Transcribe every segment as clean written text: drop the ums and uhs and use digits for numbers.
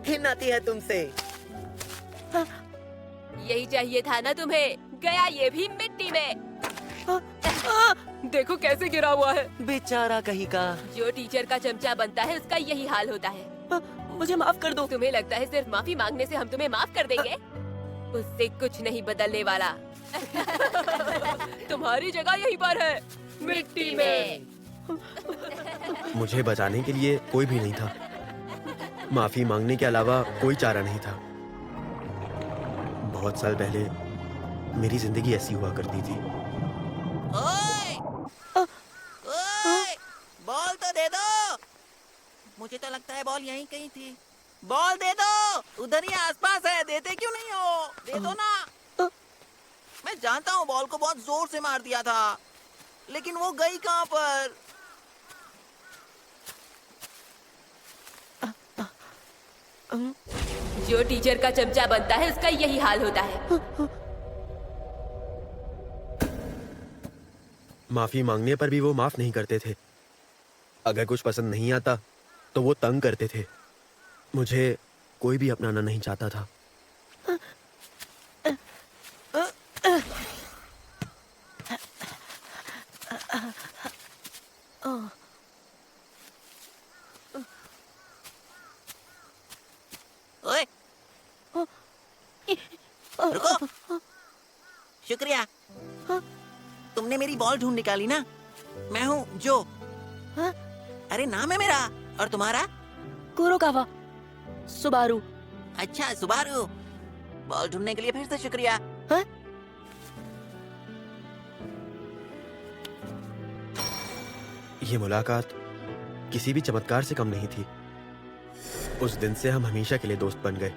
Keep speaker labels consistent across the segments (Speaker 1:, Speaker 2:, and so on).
Speaker 1: घिन आती है तुमसे।
Speaker 2: यही चाहिए था ना तुम्हें। गया ये भी मिट्टी में। देखो कैसे गिरा हुआ है।
Speaker 1: बेचारा कहीं का।
Speaker 2: जो टीचर का चमचा बनता है उसका यही हाल होता है।
Speaker 1: मुझे माफ कर दो।
Speaker 2: तुम्हें लगता है सिर्फ माफी मांगने से हम तुम्हें माफ कर देंगे? उससे कुछ नहीं बदलने वाला। तुम्हारी जगह यहीं पर है, मिट्टी में।
Speaker 3: मुझे बचाने के लिए कोई भी नहीं था। माफी मांगने के अलावा कोई चारा नहीं था। बहुत साल पहले मेरी जिंदगी ऐसी हुआ करती थी।
Speaker 1: ओए! ओए! बॉल तो दे दो। मुझे तो लगता है बॉल यहीं कहीं थी। बॉल दे दो, उधर ही आसपास है। देते क्यों नहीं हो? दे दो ना। मैं जानता हूँ बॉल को बहुत जोर से मार दिया था, लेकिन वो गई कहाँ पर?
Speaker 2: जो टीचर का चमचा बनता है उसका यही हाल होता है।
Speaker 3: माफी मांगने पर भी वो माफ नहीं करते थे। अगर कुछ पसंद नहीं आता तो वो तंग करते थे। मुझे कोई भी अपनाना नहीं चाहता था।
Speaker 1: ओए! रुको। शुक्रिया। तुमने मेरी बॉल ढूंढ निकाली ना। मैं हूँ जो। अरे नाम है मेरा। और तुम्हारा?
Speaker 4: Kurokawa, Subaru.
Speaker 1: अच्छा, सुबारू। बॉल ढूंढने के लिए फिर से शुक्रिया।
Speaker 4: हाँ?
Speaker 3: ये मुलाकात किसी भी चमत्कार से कम नहीं थी। उस दिन से हम हमेशा के लिए दोस्त बन गए।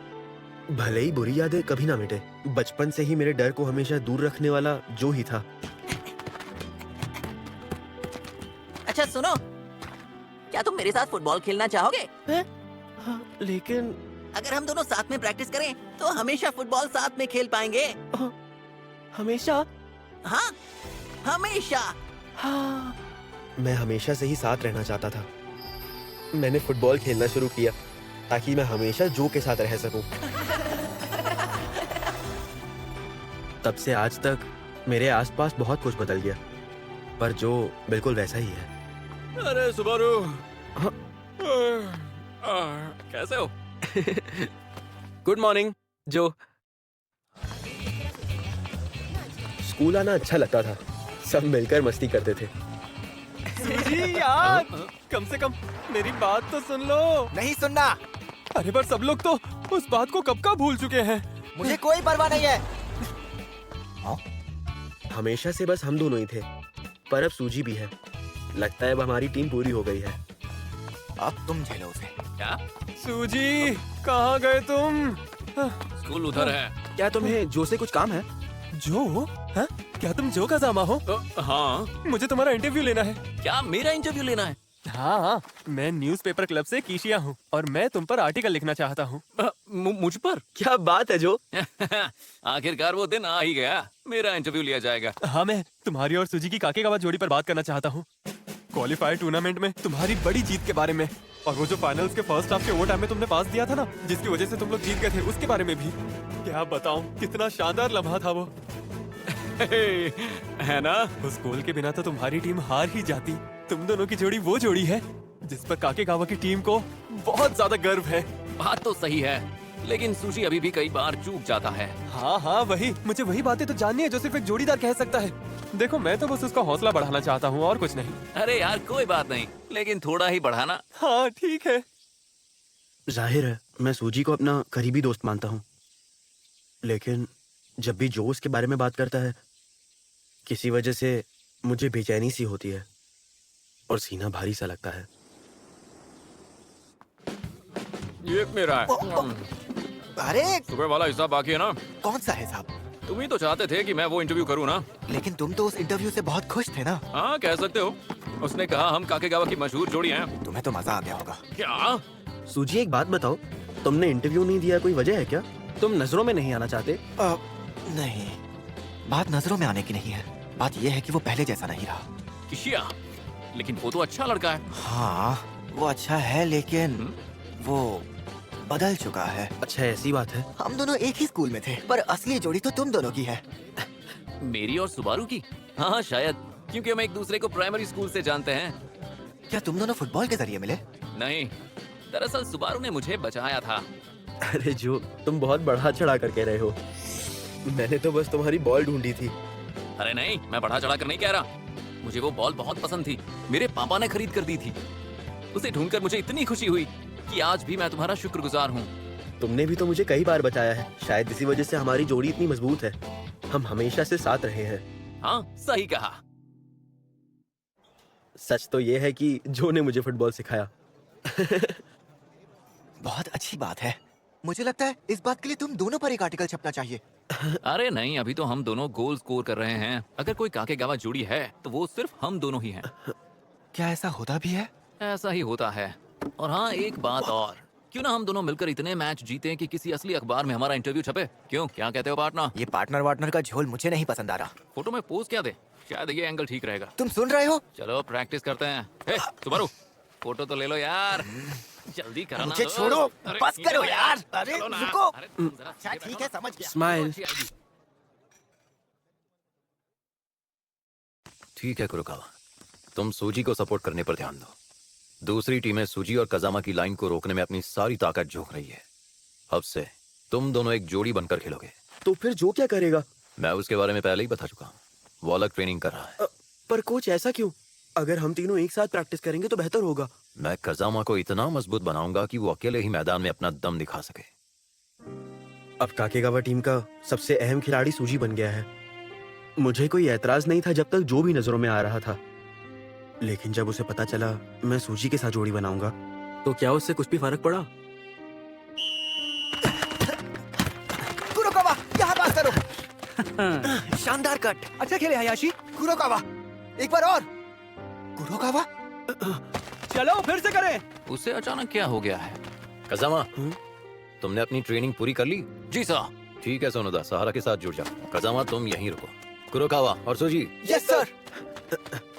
Speaker 3: भले ही बुरी यादें कभी ना मिटे। बचपन से ही मेरे डर को हमेशा दूर रखने वाला जो ही था।
Speaker 1: अच्छा सुनो, क्या तुम मेरे साथ फुटबॉल खेलना चाहोगे?
Speaker 4: हाँ,
Speaker 3: लेकिन
Speaker 1: अगर हम दोनों साथ में प्रैक्टिस करें तो हमेशा फुटबॉल साथ में खेल पाएंगे।
Speaker 4: हमेशा।
Speaker 1: हाँ, हमेशा।
Speaker 4: हाँ।
Speaker 3: मैं हमेशा से ही साथ रहना चाहता था। मैंने फुटबॉल खेलना शुरू किया ताकि मैं हमेशा जो के साथ रह सकूं। तब से आज तक मेरे आसपास बहुत कुछ बदल गया, पर जो बिल्कुल वैसा ही है।
Speaker 5: अरे सुबारू।
Speaker 3: हाँ।
Speaker 5: कैसे हो? गुड मॉर्निंग जो।
Speaker 3: स्कूल आना अच्छा लगता था। सब मिलकर मस्ती करते थे।
Speaker 6: सूजी यार, कम से कम मेरी बात तो सुन लो।
Speaker 7: नहीं सुनना।
Speaker 6: अरे पर सब लोग तो उस बात को कब का भूल चुके हैं।
Speaker 7: मुझे कोई परवाह नहीं है।
Speaker 3: हमेशा से बस हम दोनों ही थे, पर अब सूजी भी है। लगता है अब हमारी टीम पूरी हो गई है।
Speaker 7: अब तुम झेलो उसे।
Speaker 5: क्या?
Speaker 6: सूजी, कहाँ गए तुम?
Speaker 5: स्कूल उधर है।
Speaker 3: क्या तुम्हें जो से कुछ काम है?
Speaker 6: जो? हाँ? क्या तुम जो का जामा हो?
Speaker 5: हाँ।
Speaker 6: मुझे तुम्हारा इंटरव्यू लेना है।
Speaker 5: क्या मेरा इंटरव्यू लेना है?
Speaker 6: हाँ, मैं न्यूज़पेपर क्लब से कीशिया हूँ और मैं तुम पर आर्टिकल लिखना चाहता हूँ।
Speaker 5: मुझ पर?
Speaker 3: क्या बात है जो।
Speaker 5: आखिरकार वो दिन आ ही गया। मेरा इंटरव्यू लिया जाएगा।
Speaker 6: हाँ, मैं तुम्हारी और सुजी की काकेगावा जोड़ी पर बात करना चाहता हूँ। क्वालिफायर टूर्नामेंट में तुम्हारी बड़ी जीत के बारे में, और वो जो फाइनल्स के फर्स्ट हाफ के ओवरटाइम में तुमने पास दिया था ना, जिसकी वजह से तुम लोग जीत गए थे, उसके बारे में भी। क्या बताऊं, कितना शानदार लम्हा था वो।
Speaker 5: है ना?
Speaker 6: उस गोल के बिना तो तुम्हारी टीम हार ही जाती। तुम दोनों की जोड़ी वो जोड़ी है जिस पर काकेगावा की टीम को बहुत ज्यादा गर्व है।
Speaker 5: बात तो सही है, लेकिन सुशी अभी भी कई बार चूक जाता है।
Speaker 6: हाँ हाँ, वही मुझे वही बातें तो जाननी है जो सिर्फ एक जोड़ीदार कह सकता है। देखो, मैं तो बस उसका हौसला बढ़ाना चाहता हूँ और कुछ नहीं।
Speaker 5: अरे यार कोई बात नहीं, लेकिन थोड़ा ही बढ़ाना।
Speaker 6: हाँ ठीक है।
Speaker 3: जाहिर है मैं सूजी को अपना करीबी दोस्त मानता हूँ, लेकिन जब भी जो उसके बारे में बात करता है, किसी वजह से मुझे बेचैनी सी होती है और सीना भारी सा लगता है।
Speaker 5: ये मेरा है।
Speaker 7: अरे
Speaker 5: सुबह वाला हिस्सा बाकी है ना?
Speaker 7: कौन सा है साहब?
Speaker 5: तुम ही तो चाहते थे कि मैं वो इंटरव्यू करूँ ना?
Speaker 7: लेकिन तुम तो उस इंटरव्यू से बहुत खुश थे ना।
Speaker 5: हाँ कह सकते हो। उसने कहा हम काकेगावा की मशहूर जोड़ी हैं।
Speaker 7: तुम्हें तो मजा आ गया होगा।
Speaker 5: क्या?
Speaker 3: सूजी एक बात बताओ, तुमने इंटरव्यू नहीं दिया, कोई वजह है क्या? तुम नजरों में नहीं आना चाहते?
Speaker 7: नहीं, बात नजरों में आने की नहीं है। बात यह है कि वो पहले जैसा नहीं रहा।
Speaker 5: किशिया, लेकिन वो तो अच्छा लड़का है।
Speaker 7: हाँ वो अच्छा है लेकिन वो बदल चुका है।
Speaker 3: अच्छा ऐसी बात है।
Speaker 7: हम दोनों एक ही स्कूल में थे पर असली जोड़ी तो तुम दोनों की है।
Speaker 5: मेरी और सुबारू की? हाँ शायद, क्योंकि हम एक दूसरे को प्राइमरी स्कूल से जानते हैं।
Speaker 7: क्या तुम दोनों फुटबॉल के जरिए मिले?
Speaker 5: नहीं, दरअसल सुबारू ने मुझे बचाया था।
Speaker 3: अरे जो तुम बहुत बढ़ा चढ़ा कर कह रहे हो। मैंने तो बस तुम्हारी बॉल ढूंढी थी।
Speaker 5: अरे नहीं, मैं बढ़ा चढ़ा कर नहीं कह रहा। मुझे वो बॉल बहुत पसंद थी, मेरे पापा ने खरीद कर दी थी। उसे ढूंढकर मुझे इतनी खुशी हुई कि आज भी मैं तुम्हारा शुक्रगुजार हूँ।
Speaker 3: तुमने भी तो मुझे कई बार बचाया है। शायद इसी वजह से हमारी जोड़ी इतनी मजबूत है। हम हमेशा से साथ रहे हैं।
Speaker 5: हाँ सही कहा।
Speaker 3: सच तो ये है कि जो ने मुझे फुटबॉल सिखाया।
Speaker 7: बहुत अच्छी बात है। मुझे लगता है इस बात के लिए तुम दोनों पर एक आर्टिकल छपना चाहिए।
Speaker 5: अरे नहीं, अभी तो हम दोनों गोल स्कोर कर रहे हैं। अगर कोई काकेगावा जोड़ी है तो वो सिर्फ हम दोनों ही हैं।
Speaker 7: क्या ऐसा होता भी है?
Speaker 5: ऐसा ही होता है। और हाँ, एक बात और, क्यों ना हम दोनों मिलकर इतने मैच जीतें कि किसी असली अखबार में हमारा इंटरव्यू छपे? क्यों, क्या कहते हो पार्टनर?
Speaker 7: ये पार्टनर वार्टनर का झोल मुझे नहीं पसंद आ रहा।
Speaker 5: फोटो में पोज क्या दे? शायद ये एंगल ठीक रहेगा।
Speaker 7: तुम सुन रहे हो?
Speaker 5: चलो प्रैक्टिस करते हैं। हे सुबारू, फोटो तो ले लो यार, जल्दी करो ना।
Speaker 7: मुझे
Speaker 5: दोस्त।
Speaker 7: छोड़ो,
Speaker 5: अरे,
Speaker 7: बस
Speaker 5: इधर
Speaker 7: करो
Speaker 5: आओ
Speaker 7: यार। अरे,
Speaker 5: चलो ना।
Speaker 7: रुको।
Speaker 5: अरे, तुम जरा
Speaker 7: अच्छा
Speaker 5: सीधे
Speaker 7: ठीक
Speaker 5: बैठो।
Speaker 7: है, समझ गया।
Speaker 3: स्माइल।
Speaker 5: अच्छी आएगी।
Speaker 8: ठीक है कुरोकावा, तुम सूजी को सपोर्ट करने पर ध्यान दो। दूसरी टीमें सूजी और कजामा की लाइन को रोकने में अपनी सारी ताकत झोंक रही है। अब से तुम दोनों एक जोड़ी बनकर खेलोगे।
Speaker 3: तो फिर जो क्या करेगा?
Speaker 8: मैं उसके बारे में पहले ही बता चुका हूँ। वो अलग ट्रेनिंग कर रहा है।
Speaker 3: पर कोच ऐसा क्यों? अगर हम तीनों एक साथ प्रैक्टिस करेंगे तो बेहतर होगा।
Speaker 8: मैं कजामा को इतना मजबूत बनाऊंगा कि वो अकेले ही मैदान में अपना दम दिखा सके।
Speaker 3: अब काकेगावा टीम का सबसे अहम खिलाड़ी सूजी बन गया है। मुझे कोई एतराज नहीं था जब तक जो भी नजरों में आ रहा था, लेकिन जब उसे पता चला मैं सूजी के साथ जोड़ी बनाऊंगा तो क्या उससे कुछ भी फर्क पड़ा?
Speaker 7: कुरोकावा, यहाँ पास करो। शानदार कट। अच्छा खेले हयाशी। कुरोकावा, एक बार और। कुरोकावा,
Speaker 4: चलो फिर से करें।
Speaker 5: उससे अचानक क्या हो गया है?
Speaker 8: कजामा, तुमने अपनी ट्रेनिंग पूरी कर ली?
Speaker 5: जी सर।
Speaker 8: ठीक है सोनोदा, सहारा के साथ जुड़ जाओ। कजामा तुम यहीं रुको। कुरोकावा और सूजी,
Speaker 7: यस सर।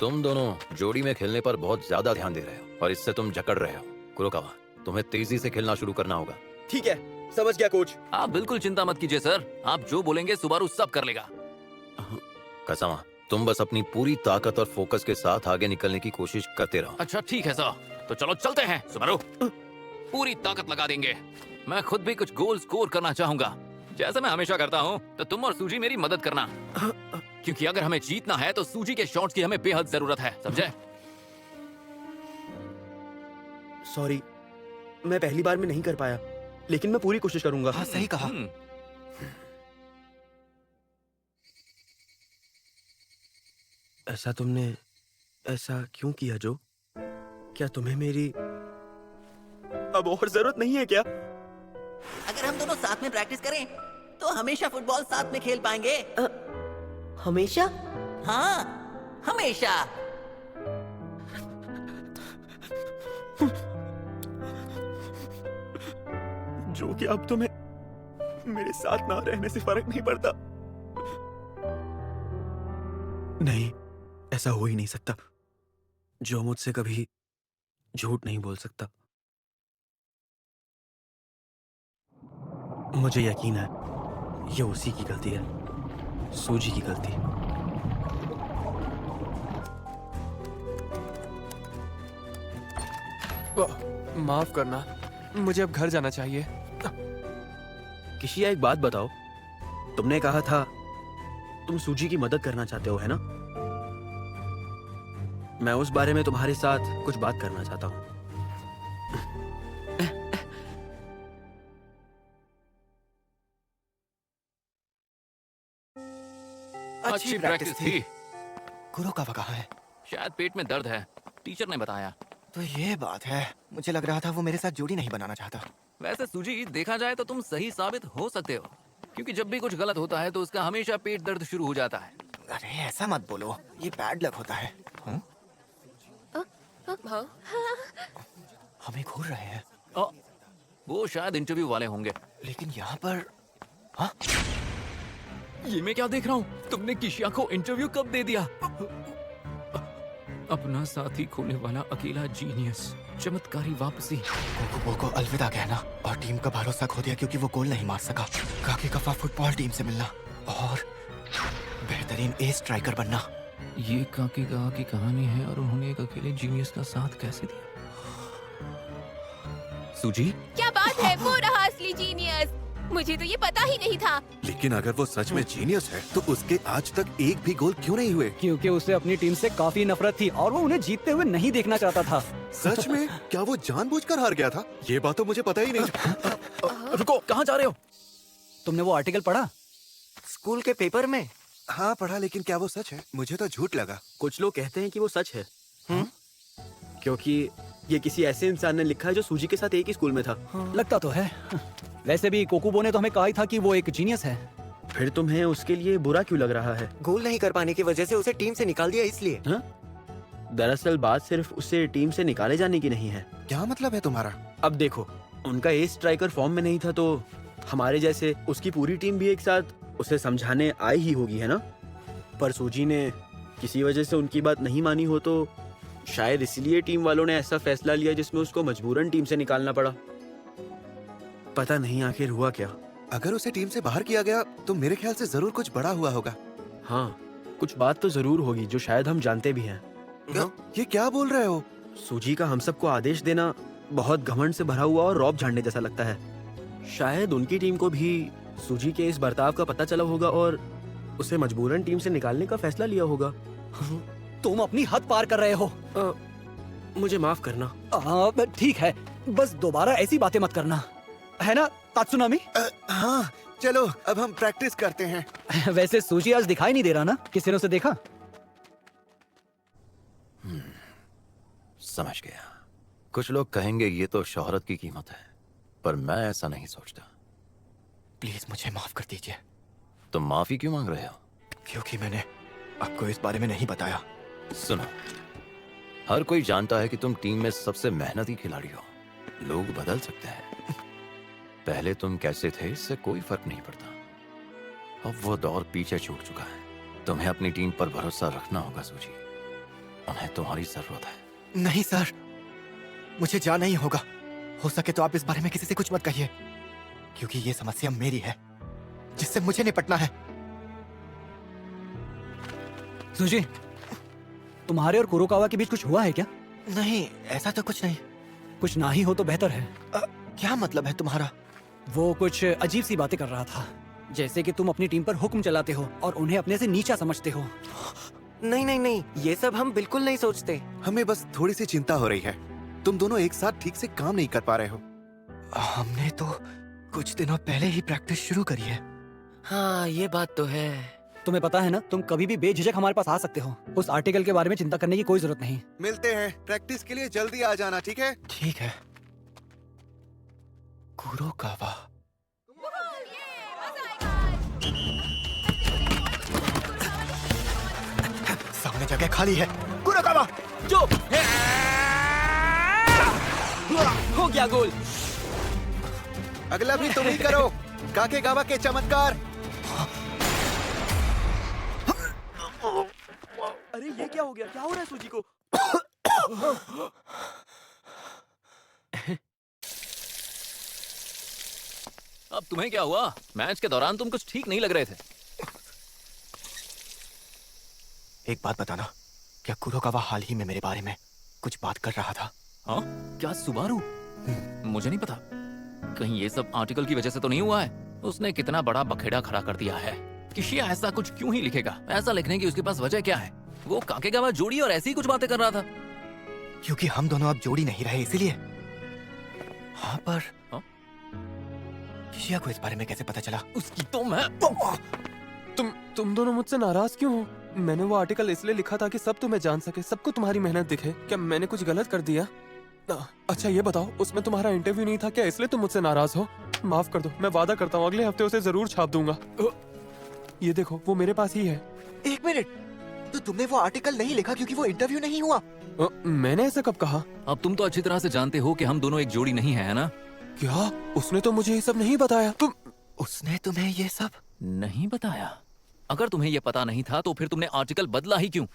Speaker 8: तुम दोनों जोड़ी में खेलने पर बहुत ज्यादा ध्यान दे रहे हो और इससे तुम जकड़ रहे हो। कुरोकावा, तुम्हें तेजी से खेलना शुरू करना होगा।
Speaker 3: ठीक है, समझ गया कोच।
Speaker 5: आप बिल्कुल चिंता मत कीजिए सर, आप जो बोलेंगे सुबारू सब कर लेगा।
Speaker 8: कजामा, तुम बस अपनी पूरी ताकत और फोकस के साथ आगे निकलने की कोशिश करते रहो।
Speaker 5: अच्छा ठीक है सर, तो चलो चलते हैं। सुबारू, पूरी ताकत लगा देंगे। मैं खुद भी कुछ गोल स्कोर करना चाहूंगा, जैसे मैं हमेशा करता हूँ। तो तुम और सूजी मेरी मदद करना, क्योंकि अगर हमें जीतना है तो सूजी के शॉट्स की हमें बेहद जरूरत है, समझे?
Speaker 3: सॉरी, मैं पहली बार में नहीं कर पाया, लेकिन मैं पूरी कोशिश करूंगा।
Speaker 7: हाँ सही कहा।
Speaker 3: ऐसा तुमने ऐसा क्यों किया जो? क्या तुम्हें मेरी अब और जरूरत नहीं है क्या?
Speaker 1: अगर हम दोनों साथ में प्रैक्टिस करें तो हमेशा फुटबॉल साथ में खेल पाएंगे।
Speaker 4: हमेशा?
Speaker 1: हाँ, हमेशा।
Speaker 3: जो कि अब तुम्हें मेरे साथ ना रहने से फर्क नहीं पड़ता। नहीं, ऐसा हो ही नहीं सकता। जो मुझसे कभी झूठ नहीं बोल सकता। मुझे यकीन है ये उसी की गलती है, सूजी की गलती।
Speaker 6: माफ करना, मुझे अब घर जाना चाहिए।
Speaker 3: किशिया, एक बात बताओ, तुमने कहा था तुम सूजी की मदद करना चाहते हो, है ना? मैं उस बारे में तुम्हारे साथ कुछ बात करना चाहता हूँ।
Speaker 5: अच्छी प्रैक्टिस थी।
Speaker 7: कुरोकावा कहाँ है?
Speaker 5: शायद पेट में दर्द है, टीचर ने बताया।
Speaker 7: तो ये बात है, मुझे लग रहा था वो मेरे साथ जोड़ी नहीं बनाना चाहता।
Speaker 5: वैसे सूजी, देखा जाए तो तुम सही साबित हो सकते हो, क्योंकि जब भी कुछ गलत होता है तो उसका हमेशा पेट दर्द शुरू हो जाता है।
Speaker 7: अरे ऐसा मत बोलो, ये बैड लक होता है।
Speaker 2: हाँ,
Speaker 7: हमें घूर रहे हैं,
Speaker 5: वो शायद इंटरव्यू वाले होंगे।
Speaker 7: लेकिन यहाँ पर
Speaker 5: ये मैं क्या देख रहा हूँ? तुमने किशिया को इंटरव्यू कब दे दिया? अपना साथी खोने वाला अकेला जीनियस, चमत्कारी वापसी।
Speaker 7: कोकुबो को अलविदा कहना और टीम का भरोसा खो दिया क्योंकि वो गोल नहीं मार सका। काकी कफा फुटबॉल टीम से मिलना और बेहतरीन एस स्ट्राइकर बनना।
Speaker 5: ये काकेगावा की कहानी है और उन्होंने एक अकेले जीनियस का साथ कैसे दिया? सूजी,
Speaker 2: क्या बात है, वो रहा असली जीनियस। मुझे तो ये पता ही नहीं था।
Speaker 9: लेकिन अगर वो सच में जीनियस है तो उसके आज तक एक भी गोल क्यों नहीं हुए?
Speaker 4: क्योंकि उसे अपनी टीम से काफी नफरत थी और वो उन्हें जीतते हुए नहीं देखना चाहता था।
Speaker 9: सच में? क्या वो जानबूझकर हार गया था? ये बात तो मुझे पता ही नहीं।
Speaker 3: रुको, कहाँ जा रहे हो?
Speaker 4: तुमने वो आर्टिकल पढ़ा?
Speaker 7: स्कूल के पेपर में? हाँ पढ़ा, लेकिन क्या वो सच है? मुझे तो झूठ लगा।
Speaker 3: कुछ लोग कहते हैं कि वो सच है। क्योंकि ये किसी ऐसे इंसान ने लिखा है जो सूजी के साथ एक ही स्कूल में था।
Speaker 4: लगता तो है। वैसे भी कोकुबो ने तो हमें कहा ही था कि वो एक जीनियस है।
Speaker 3: फिर तुम्हें उसके लिए बुरा क्यों लग रहा है?
Speaker 7: गोल नहीं कर पाने की वजह से उसे टीम से निकाल दिया इसलिए।
Speaker 3: हाँ? दरअसल बात सिर्फ उसे टीम से निकाले जाने की नहीं है।
Speaker 7: क्या मतलब है तुम्हारा?
Speaker 3: अब देखो, उनका एस स्ट्राइकर फॉर्म में नहीं था तो हमारे जैसे उसकी पूरी टीम भी एक साथ उसे समझाने आई ही होगी, है ना? पर सूजी ने किसी वजह से उनकी बात नहीं मानी हो तो शायद इसलिए टीम वालों ने ऐसा फैसला लिया जिसमें उसको मजबूरन टीम से निकालना पड़ा। पता नहीं आखिर हुआ क्या।
Speaker 9: अगर उसे टीम से बाहर किया गया तो मेरे ख्याल से जरूर कुछ बड़ा हुआ होगा।
Speaker 3: हाँ, कुछ बात तो जरूर होगी जो शायद हम जानते भी हैं।
Speaker 9: ये क्या बोल रहे हो?
Speaker 3: सूजी का हम सबको आदेश देना बहुत घमंड से भरा हुआ और रौब झाड़ने जैसा लगता है। शायद उनकी टीम को भी सूजी के इस बर्ताव का पता चला होगा और उसे मजबूरन टीम से निकालने का फैसला लिया होगा।
Speaker 4: तुम अपनी हद पार कर रहे हो।
Speaker 3: मुझे माफ करना।
Speaker 4: ठीक है, बस दोबारा ऐसी बातें मत करना, है ना तात्सुनामी?
Speaker 9: हाँ, चलो अब हम प्रैक्टिस करते हैं।
Speaker 4: वैसे सूजी आज दिखाई नहीं दे रहा ना? किसी ने उसे देखा?
Speaker 8: समझ गया। कुछ लोग कहेंगे ये तो शोहरत की कीमत है, पर मैं ऐसा नहीं सोचता।
Speaker 7: प्लीज मुझे माफ कर दीजिए।
Speaker 8: तुम माफी क्यों मांग रहे हो?
Speaker 7: क्योंकि मैंने आपको इस बारे में नहीं बताया।
Speaker 8: सुनो, हर कोई जानता है कि तुम टीम में सबसे मेहनती खिलाड़ी हो। लोग बदल सकते हैं। पहले तुम कैसे थे इससे कोई फर्क नहीं पड़ता। अब वो दौर पीछे छूट चुका है। तुम्हें अपनी टीम पर भरोसा रखना होगा सूजी। उन्हें तुम्हारी जरूरत है।
Speaker 7: नहीं सर, मुझे जाना ही होगा। हो सके तो आप इस बारे में किसी से कुछ मत कहिए, क्योंकि ये समस्या मेरी है जिससे मुझे निपटना है।
Speaker 4: सूजी, तुम्हारे और कुरोकावा के बीच कुछ हुआ है क्या?
Speaker 7: नहीं, ऐसा तो कुछ नहीं।
Speaker 4: कुछ ना ही हो तो बेहतर है।
Speaker 7: क्या मतलब है तुम्हारा?
Speaker 4: वो कुछ अजीब सी बातें कर रहा था, जैसे कि तुम अपनी टीम पर हुक्म चलाते हो और उन्हें अपने से नीचा समझते हो।
Speaker 7: नहीं नहीं नहीं, ये सब हम बिल्कुल नहीं सोचते।
Speaker 9: हमें बस थोड़ी सी चिंता हो रही है। तुम दोनों एक साथ ठीक से काम नहीं कर पा रहे हो।
Speaker 7: हमने तो कुछ दिनों पहले ही प्रैक्टिस शुरू करी है। हाँ, ये बात तो है।
Speaker 4: तुम्हें पता है ना, तुम कभी भी बेझिझक हमारे पास आ सकते हो। उस आर्टिकल के बारे में चिंता करने की कोई जरूरत नहीं।
Speaker 9: मिलते हैं। प्रैक्टिस के लिए जल्दी आ जाना, ठीक है?
Speaker 7: ठीक है। कुरोकावा। सामने जगह खाली है। कुरोकावा,
Speaker 3: जो हो गया गोल।
Speaker 9: अगला भी तुम ही करो। काकेगावा के चमत्कार।
Speaker 3: अरे ये क्या हो गया? क्या हो रहा है सूजी को?
Speaker 5: अब तुम्हें क्या हुआ? मैच के दौरान तुम कुछ ठीक नहीं लग रहे थे।
Speaker 7: एक बात बताना, क्या कुरोकावा हाल ही में मेरे बारे में कुछ बात कर रहा था?
Speaker 5: हाँ? क्या सुबारू? मुझे नहीं पता। कहीं ये सब आर्टिकल की वजह से तो नहीं हुआ है? उसने कितना बड़ा बखेड़ा खड़ा कर दिया है। किशिया ऐसा कुछ क्यों ही लिखेगा? ऐसा लिखने की उसके पास वजह क्या है? वो काकेगावा जोड़ी और ऐसी ही कुछ बातें कर रहा था।
Speaker 7: क्योंकि हम दोनों अब जोड़ी नहीं रहे, इसीलिए। हाँ, पर किशिया को इस बारे में कैसे पता चला?
Speaker 5: उसकी तो मैं
Speaker 6: तुम दोनों मुझसे नाराज क्यों हो? मैंने वो आर्टिकल इसलिए लिखा था कि सब तुम्हें जान सके, सबको तुम्हारी मेहनत दिखे। क्या मैंने कुछ गलत कर दिया? अच्छा ये बताओ, उसमें तुम्हारा इंटरव्यू नहीं था क्या, इसलिए तुम मुझसे नाराज हो? माफ कर दो, मैं वादा करता हूँ अगले हफ्ते उसे जरूर छाप दूंगा। ये देखो, वो मेरे पास ही है।
Speaker 7: एक मिनट, तो तुमने वो आर्टिकल नहीं लिखा क्योंकि वो इंटरव्यू नहीं हुआ?
Speaker 6: मैंने ऐसा कब कहा?
Speaker 5: अब तुम तो अच्छी तरह से जानते हो कि हम दोनों एक जोड़ी नहीं है ना?
Speaker 6: क्या? उसने तो मुझे ये सब नहीं बताया।
Speaker 7: उसने तुम्हें ये सब
Speaker 5: नहीं बताया? अगर तुम्हें ये पता नहीं था तो फिर तुमने आर्टिकल बदला ही क्यों?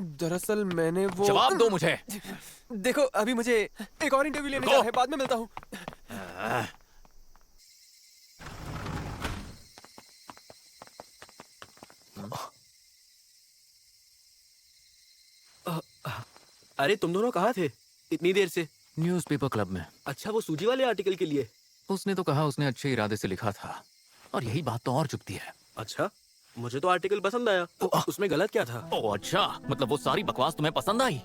Speaker 6: दरअसल मैंने वो
Speaker 5: जवाब दो मुझे।
Speaker 6: देखो अभी मुझे एक और इंटरव्यू लेने
Speaker 5: रुको।
Speaker 6: जाना है, बाद में मिलता हूँ।
Speaker 3: अरे तुम दोनों कहाँ थे इतनी देर से?
Speaker 5: न्यूज़पेपर क्लब में।
Speaker 3: अच्छा, वो सूजी वाले आर्टिकल के लिए?
Speaker 5: उसने तो कहा उसने अच्छे इरादे से लिखा था, और यही बात तो और चुभती है।
Speaker 3: अच्छा, मुझे तो आर्टिकल पसंद आया। उसमें गलत क्या था?
Speaker 5: ओह अच्छा, मतलब वो सारी बकवास तुम्हें पसंद आई?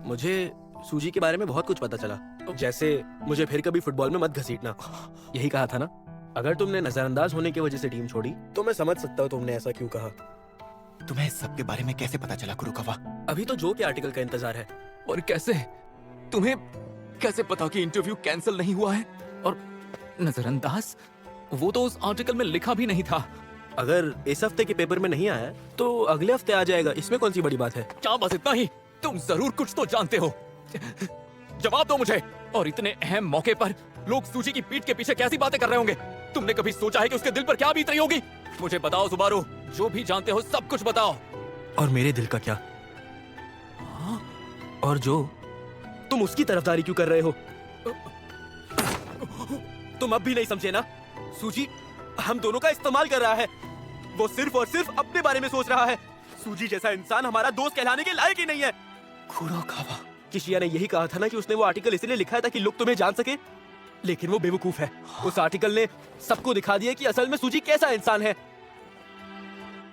Speaker 3: मुझे सूजी के बारे में बहुत कुछ पता चला। जैसे मुझे फिर कभी फुटबॉल में मत घसीटना, यही कहा था ना? अगर तुमने नजरअंदाज होने की वजह से टीम छोड़ी तो मैं समझ सकता हूँ तुमने ऐसा क्यों कहा।
Speaker 7: तुम्हें इस सब के बारे में कैसे पता चला कुरुकावा?
Speaker 3: अभी तो जो के आर्टिकल का इंतजार है।
Speaker 5: और कैसे? तुम्हें कैसे पता कि इंटरव्यू कैंसिल नहीं हुआ है? और नजरअंदाज, वो तो उस आर्टिकल में लिखा भी नहीं था।
Speaker 3: अगर इस हफ्ते के पेपर में नहीं आया तो अगले हफ्ते आ जाएगा, इसमें कौन सी बड़ी बात है?
Speaker 5: क्या बस इतना ही? तुम जरूर कुछ तो जानते हो। जवाब दो मुझे। और इतने अहम मौके पर लोग सूजी की पीठ के पीछे कैसी बातें कर रहे होंगे? तुमने कभी सोचा है कि उसके दिल पर क्या बीत रही होगी? मुझे बताओ सुबारू, जो भी जानते हो सब कुछ बताओ।
Speaker 3: और मेरे दिल का क्या? और जो तुम उसकी तरफदारी क्यों कर रहे हो? तुम अब भी नहीं समझे ना? सूजी हम दोनों का इस्तेमाल कर रहा है। वो सिर्फ और सिर्फ अपने बारे में सोच रहा है। सूजी जैसा इंसान हमारा दोस्त कहलाने के लायक ही नहीं है।
Speaker 7: कुरुकावा,
Speaker 3: किशिया ने यही कहा था ना कि उसने वो आर्टिकल इसलिए लिखा है ताकि लोग तुम्हें जान सके, लेकिन वो बेवकूफ है। उस आर्टिकल ने सबको दिखा दिया कि असल में सूजी कैसा इंसान है।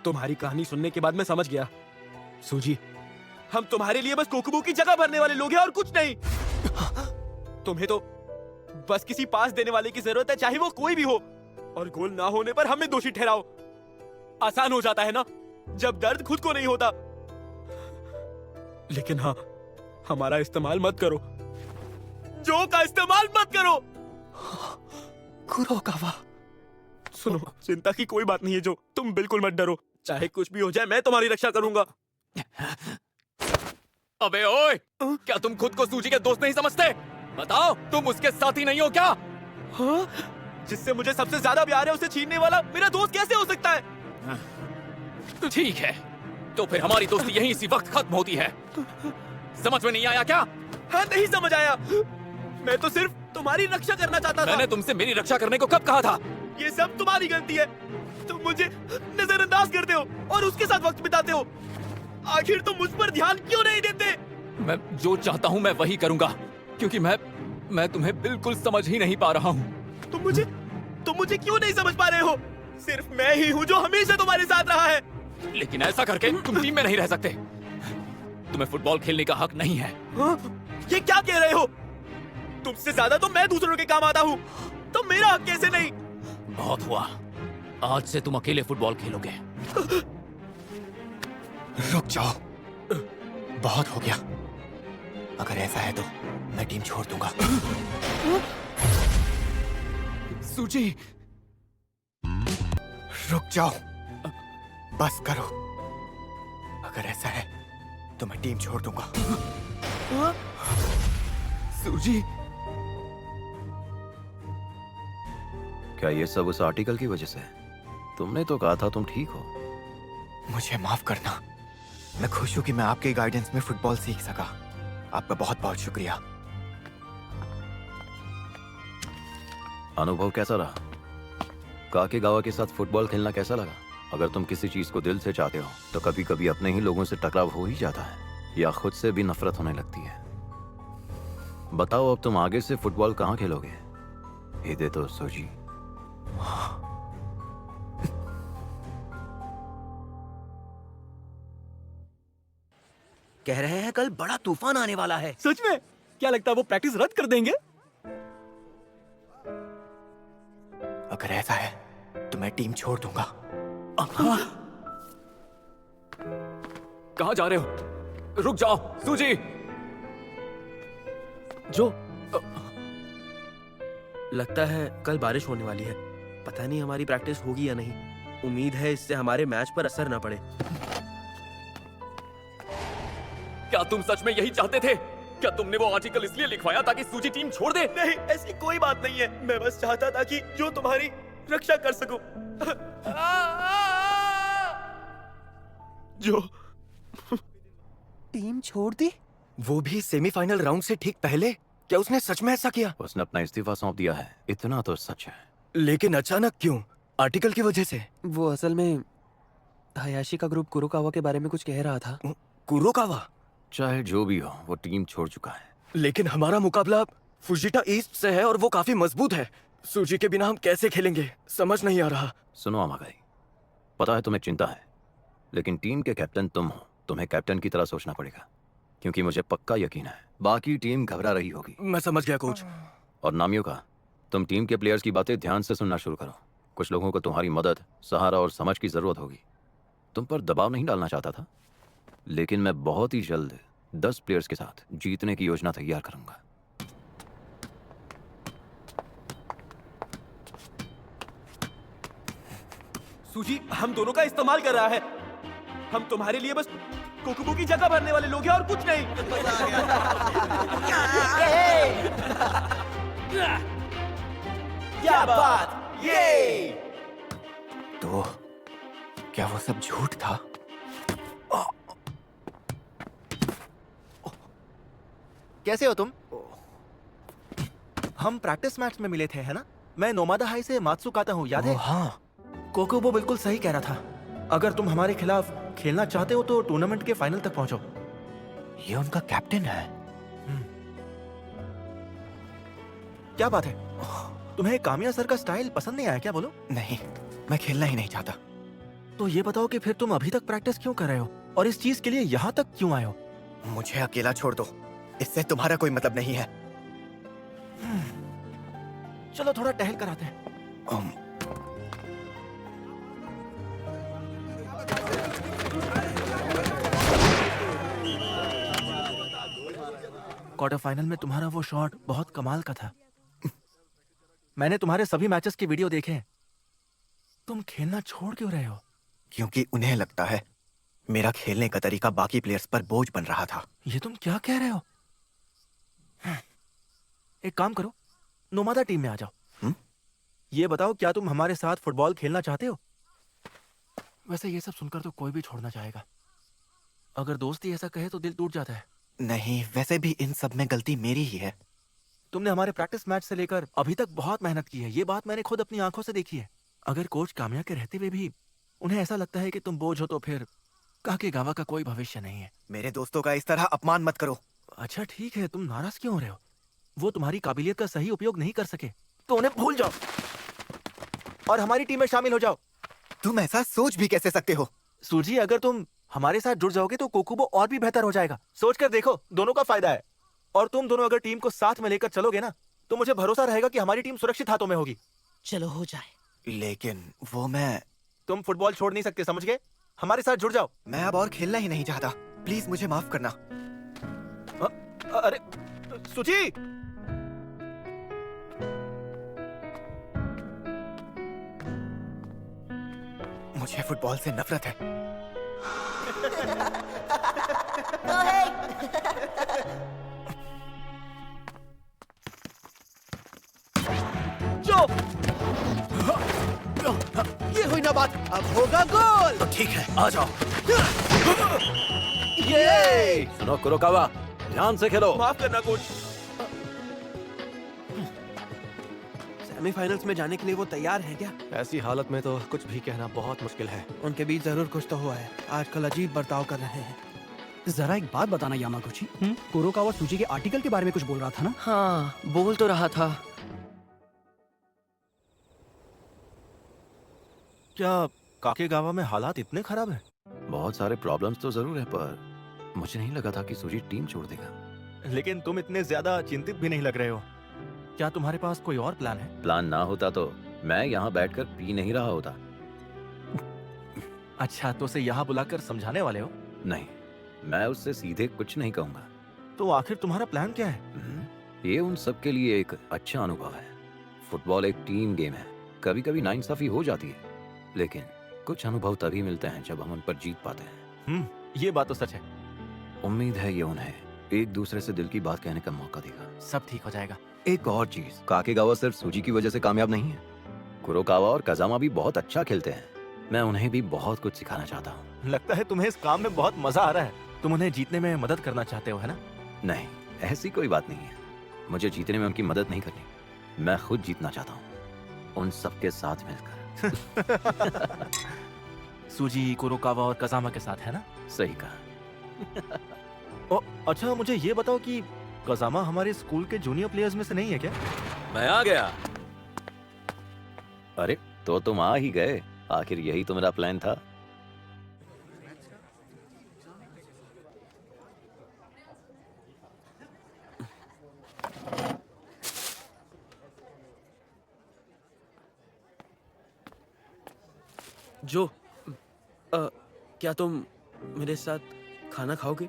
Speaker 3: तुम्हारी कहानी सुनने के बाद मैं समझ गया, सूजी हम तुम्हारे लिए बस कोकुबू की जगह भरने वाले लोग हैं और कुछ नहीं। तुम्हें तो बस किसी पास देने वाले की जरूरत है, चाहे वो कोई भी हो, और गोल ना होने पर हमें दोषी ठहराओ। आसान हो जाता है ना जब दर्द खुद को नहीं होता। लेकिन हाँ, हमारा इस्तेमाल मत करो, जो का इस्तेमाल मत करो।
Speaker 7: कुरुकावा,
Speaker 3: सुनो, चिंता की कोई बात नहीं है जो, तुम बिल्कुल मत डरो। चाहे कुछ भी हो जाए मैं तुम्हारी रक्षा करूंगा।
Speaker 5: अबे ओए, क्या तुम खुद को सूजी के दोस्त नहीं समझते? बताओ, तुम उसके साथी नहीं हो क्या?
Speaker 3: हाँ? जिससे मुझे सबसे ज्यादा प्यार है उसे छीनने वाला मेरा दोस्त कैसे हो सकता है?
Speaker 5: ठीक है, तो फिर हमारी दोस्ती यहीं इसी वक्त खत्म होती है। समझ में नहीं आया क्या?
Speaker 3: हाँ, नहीं समझ आया। मैं तो सिर्फ तुम्हारी रक्षा करना चाहता था।
Speaker 5: मैंने तुमसे मेरी रक्षा करने को कब कहा था?
Speaker 3: ये सब तुम्हारी गलती है। तुम मुझे नजरअंदाज करते हो और उसके साथ वक्त बिताते हो। आखिर तुम मुझ पर ध्यान क्यों नहीं देते?
Speaker 5: मैं जो चाहता हूँ मैं वही करूंगा, क्योंकि मैं तुम्हें बिल्कुल समझ ही नहीं पा रहा हूँ।
Speaker 3: तुम मुझे क्यों नहीं समझ पा रहे हो? सिर्फ मैं ही हूँ जो हमेशा तुम्हारे साथ रहा है।
Speaker 5: लेकिन ऐसा करके तुम टीम में नहीं रह सकते। तुम्हें फुटबॉल खेलने का हक नहीं है।
Speaker 3: हाँ? ये क्या कह रहे हो? तुमसे ज्यादा तो मैं दूसरों के काम आता हूँ, तो मेरा हक कैसे नहीं?
Speaker 5: बहुत हुआ, आज से तुम अकेले फुटबॉल खेलोगे।
Speaker 7: रुक जाओ, बहुत हो गया। अगर ऐसा है तो मैं टीम छोड़ दूंगा।
Speaker 5: सूजी,
Speaker 7: रुक जाओ, बस करो। अगर ऐसा है तो मैं टीम छोड़ दूंगा।
Speaker 5: सूजी,
Speaker 8: क्या ये सब उस आर्टिकल की वजह से? तुमने तो कहा था तुम ठीक हो।
Speaker 7: मुझे माफ करना। मैं खुश हूं कि मैं आपके गाइडेंस में फुटबॉल सीख सका। आपका बहुत बहुत शुक्रिया।
Speaker 8: अनुभव कैसा रहा? काकेगावा के साथ फुटबॉल खेलना कैसा लगा? अगर तुम किसी चीज को दिल से चाहते हो तो कभी कभी अपने ही लोगों से टकराव हो ही जाता है, या खुद से भी नफरत होने लगती है। बताओ, अब तुम आगे से फुटबॉल कहाँ खेलोगे? हिदे तो सूजी।
Speaker 3: कह रहे हैं कल बड़ा तूफान आने वाला है।
Speaker 4: सच में? क्या लगता है वो प्रैक्टिस रद्द कर देंगे?
Speaker 7: अगर ऐसा है तो मैं टीम छोड़ दूंगा।
Speaker 5: कहाँ जा रहे हो? रुक जाओ सूजी।
Speaker 3: जो लगता है कल बारिश होने वाली है। पता नहीं हमारी प्रैक्टिस होगी या नहीं। उम्मीद है इससे हमारे मैच पर असर ना पड़े।
Speaker 5: क्या तुम सच में यही चाहते थे? क्या तुमने वो आर्टिकल इसलिए लिखवाया ताकि सूजी टीम छोड़ दे?
Speaker 3: नहीं, ऐसी कोई बात नहीं है। मैं बस चाहता था कि जो तुम्हारी रक्षा कर सकूं। जो
Speaker 4: टीम छोड़ दी?
Speaker 3: वो भी सेमीफाइनल राउंड से ठीक पहले? क्या उसने सच में ऐसा किया?
Speaker 8: उसने अपना इस्तीफा सौंप दिया है, इतना तो सच है।
Speaker 3: लेकिन अचानक क्यों? आर्टिकल की वजह से?
Speaker 4: वो असल में हयाशी का ग्रुप कुरोकावा के बारे में कुछ कह रहा था।
Speaker 3: कुरोकावा?
Speaker 8: चाहे जो भी हो, वो टीम छोड़ चुका है।
Speaker 3: लेकिन हमारा मुकाबला फुजिटा ईस्ट से है और वो काफी मजबूत है। सूजी के बिना हम कैसे खेलेंगे? समझ नहीं आ रहा।
Speaker 8: सुनो अमागाई, पता है तुम्हें चिंता है, लेकिन टीम के कैप्टन तुम हो, तुम्हें कैप्टन की तरह सोचना पड़ेगा, क्योंकि मुझे पक्का यकीन है बाकी टीम घबरा रही होगी।
Speaker 3: मैं समझ गया कोच।
Speaker 8: और नामियो का, तुम टीम के प्लेयर्स की बातें ध्यान से सुनना शुरू करो। कुछ लोगों को तुम्हारी मदद, सहारा और समझ की जरूरत होगी। तुम पर दबाव नहीं डालना चाहता था, लेकिन मैं बहुत ही जल्द 10 प्लेयर्स के साथ जीतने की योजना तैयार करूंगा।
Speaker 6: सूजी हम दोनों का इस्तेमाल कर रहा है। हम तुम्हारे लिए बस कोकुबो की जगह भरने वाले लोग हैं और कुछ नहीं। क्या बात! ये
Speaker 7: तो क्या वो सब झूठ था? कैसे हो तुम? हम प्रैक्टिस मैच में मिले थे, है ना? मैं नोमादा हाई से मात्सुकाता हूँ, याद है?
Speaker 10: हाँ, कोकोबो बिल्कुल सही कह रहा था। अगर तुम हमारे खिलाफ खेलना चाहते हो तो टूर्नामेंट के फाइनल तक पहुंचो।
Speaker 7: ये उनका कैप्टन है।
Speaker 10: क्या बात है? तुम्हें कामिया सर का स्टाइल पसंद नहीं आया क्या? बोलो।
Speaker 7: नहीं, मैं खेलना ही नहीं चाहता।
Speaker 10: तो ये बताओ कि फिर तुम अभी तक प्रैक्टिस क्यों कर रहे हो और इस चीज के लिए यहाँ तक क्यों आए हो?
Speaker 7: मुझे अकेला छोड़ दो, इससे तुम्हारा कोई मतलब नहीं है।
Speaker 10: चलो थोड़ा टहल कर आते हैं। क्वार्टर फाइनल में तुम्हारा वो शॉट बहुत कमाल का था। मैंने तुम्हारे सभी मैचेस की वीडियो देखे हैं। तुम खेलना छोड़ क्यों रहे हो?
Speaker 7: क्योंकि उन्हें लगता है मेरा खेलने का तरीका बाकी प्लेयर्स पर बोझ बन रहा था।
Speaker 10: ये तुम क्या कह रहे हो? एक काम करो, नोमादा टीम में आ जाओ। ये बताओ, क्या तुम हमारे साथ फुटबॉल खेलना चाहते हो? वैसे ये सब सुनकर तो कोई भी छोड़ना चाहेगा। अगर दोस्ती ऐसा कहे तो दिल टूट जाता है।
Speaker 7: नहीं, वैसे भी इन सब में गलती मेरी ही है।
Speaker 10: तुमने हमारे प्रैक्टिस मैच से लेकर अभी तक बहुत मेहनत की है, ये बात मैंने खुद अपनी आंखों से देखी है। अगर कोच कामिया के रहते हुए भी उन्हें ऐसा लगता है कि तुम बोझ हो, तो फिर काकेगावा का कोई भविष्य नहीं है।
Speaker 7: मेरे दोस्तों का इस तरह अपमान मत करो।
Speaker 10: अच्छा ठीक है, तुम नाराज क्यों हो रहे हो? वो तुम्हारी काबिलियत का सही उपयोग नहीं कर सके तो उन्हें भूल जाओ और हमारी टीम में शामिल हो जाओ।
Speaker 7: तुम ऐसा सोच भी कैसे सकते हो?
Speaker 10: सूजी, अगर तुम हमारे साथ जुड़ जाओगे तो कोकुबो और भी बेहतर हो जाएगा। सोच कर देखो, दोनों का फायदा है। और तुम दोनों अगर टीम को साथ में लेकर चलोगे ना, तो मुझे भरोसा रहेगा कि हमारी टीम सुरक्षित हाथों में होगी।
Speaker 1: चलो हो जाए।
Speaker 7: लेकिन वो मैं
Speaker 10: तुम फुटबॉल छोड़ नहीं सकते, समझ गए? हमारे साथ जुड़ जाओ।
Speaker 7: मैं अब और खेलना ही नहीं चाहता। प्लीज मुझे माफ करना।
Speaker 10: अरे सूजी!
Speaker 7: मुझे फुटबॉल से नफरत है।
Speaker 1: ये हुई ना बात, अब होगा गोल।
Speaker 3: तो ठीक है, आ जाओ।
Speaker 1: ये
Speaker 8: सुनो कुरोकावा, ध्यान से खेलो।
Speaker 10: माफ करना कोच।
Speaker 4: सेमीफाइनल्स में जाने के लिए वो तैयार हैं क्या?
Speaker 6: ऐसी हालत में तो कुछ भी कहना बहुत मुश्किल है।
Speaker 4: उनके बीच जरूर कुछ तो हुआ है। आजकल अजीब बर्ताव कर रहे हैं। जरा एक बात बताना यामागुची, कुरोकावा सूजी के आर्टिकल के बारे में कुछ बोल रहा था ना?
Speaker 1: हाँ, बोल तो रहा था।
Speaker 10: क्या काकेगावा में हालात इतने खराब हैं?
Speaker 8: बहुत सारे प्रॉब्लम्स तो जरूर है, पर मुझे नहीं लगा था कि सूजी टीम छोड़ देगा।
Speaker 10: लेकिन तुम इतने ज्यादा चिंतित भी नहीं लग रहे हो। क्या तुम्हारे पास कोई और प्लान है?
Speaker 8: प्लान ना होता तो मैं यहाँ बैठकर पी नहीं रहा होता।
Speaker 10: अच्छा, तो उसे यहाँ बुलाकर समझाने वाले हो?
Speaker 8: नहीं, मैं उससे सीधे कुछ नहीं कहूंगा।
Speaker 10: तो आखिर तुम्हारा प्लान क्या है?
Speaker 8: ये उन सब के लिए एक अच्छा अनुभव है। फुटबॉल एक टीम गेम है। कभी कभी नाइंसाफी हो जाती है, लेकिन कुछ अनुभव तभी मिलते हैं जब हम उन पर जीत पाते हैं।
Speaker 10: ये बात तो सच है।
Speaker 8: उम्मीद है ये उन्हें एक दूसरे से दिल की बात कहने का मौका देगा।
Speaker 10: सब ठीक हो जाएगा।
Speaker 8: एक और चीज, काकेगावा सिर्फ सूजी की वजह से कामयाब नहीं है। कुरोकावा और कजामा भी बहुत अच्छा खेलते हैं। मैं उन्हें भी बहुत कुछ सिखाना चाहता हूँ।
Speaker 10: लगता है तुम्हें इस काम में बहुत मजा आ रहा है। तुम उन्हें जीतने में मदद करना चाहते हो, है ना?
Speaker 8: नहीं, ऐसी कोई बात नहीं है। मुझे जीतने में उनकी मदद नहीं करनी। मैं खुद जीतना चाहता हूँ, उन सबके साथ मिलकर।
Speaker 10: सूजी, कुरोकावा और कजामा के साथ, है ना?
Speaker 8: सही कहा।
Speaker 10: ओ, अच्छा मुझे ये बताओ कि कजामा हमारे स्कूल के जूनियर प्लेयर्स में से नहीं है क्या?
Speaker 8: मैं आ गया। अरे तो तुम आ ही गए। आखिर यही तो मेरा प्लान था।
Speaker 3: जो क्या तुम मेरे साथ खाना खाओगे?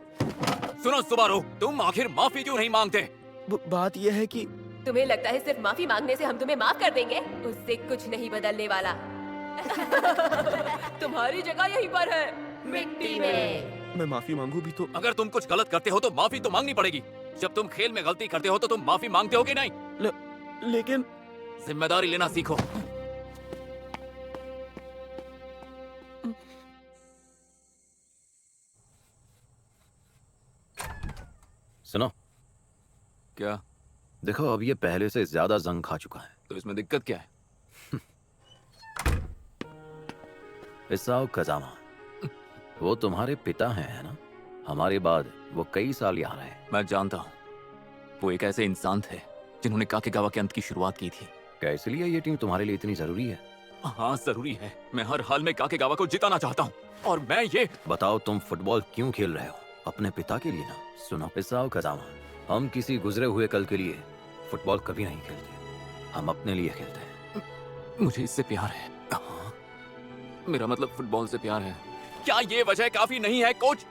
Speaker 5: सुनो सुबारू, तुम आखिर माफी क्यों नहीं मांगते?
Speaker 3: बात यह है कि
Speaker 2: तुम्हें लगता है सिर्फ माफी मांगने से हम तुम्हें माफ कर देंगे? उससे कुछ नहीं बदलने वाला। तुम्हारी जगह यहीं पर है, मिट्टी में।
Speaker 3: मैं माफी मांगू भी तो
Speaker 5: अगर तुम कुछ गलत करते हो तो माफी तो मांगनी पड़ेगी। जब तुम खेल में गलती करते हो तो तुम माफी मांगते हो कि नहीं?
Speaker 3: लेकिन
Speaker 5: जिम्मेदारी लेना सीखो।
Speaker 8: सुनो,
Speaker 5: क्या?
Speaker 8: देखो अब ये पहले से ज्यादा जंग खा चुका है।
Speaker 5: तो इसमें दिक्कत क्या है?
Speaker 8: इसाओ कजामा, वो तुम्हारे पिता हैं, है ना? हमारे बाद वो कई साल यहाँ रहे।
Speaker 5: मैं जानता हूँ, वो एक ऐसे इंसान थे जिन्होंने काकेगावा के अंत की शुरुआत की थी।
Speaker 8: क्या इसलिए ये टीम तुम्हारे लिए इतनी जरूरी है?
Speaker 5: हाँ जरूरी है। मैं हर हाल में काकेगावा को जिताना चाहता हूँ और मैं ये।
Speaker 8: बताओ तुम फुटबॉल क्यों खेल रहे हो? अपने पिता के लिए ना? सुनो इसाओ कजामा, हम किसी गुजरे हुए कल के लिए फुटबॉल कभी नहीं खेलते। हम अपने लिए खेलते हैं।
Speaker 5: मुझे इससे प्यार है। मेरा मतलब फुटबॉल से प्यार है। क्या ये वजह काफी नहीं है कोच?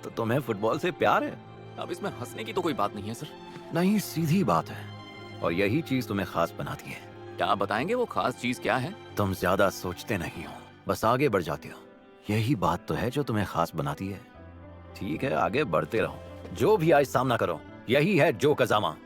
Speaker 8: तो तुम्हें फुटबॉल से प्यार है?
Speaker 5: अब इसमें हंसने की तो कोई बात नहीं है सर।
Speaker 8: नहीं, सीधी बात है और यही चीज तुम्हें खास बनाती है।
Speaker 5: क्या आप बताएंगे वो खास चीज क्या है?
Speaker 8: तुम ज्यादा सोचते नहीं हो, बस आगे बढ़ जाते हो। यही बात तो है जो तुम्हें खास बनाती है। ठीक है, आगे बढ़ते रहो। जो भी आज सामना करो, यही है जो कजामा।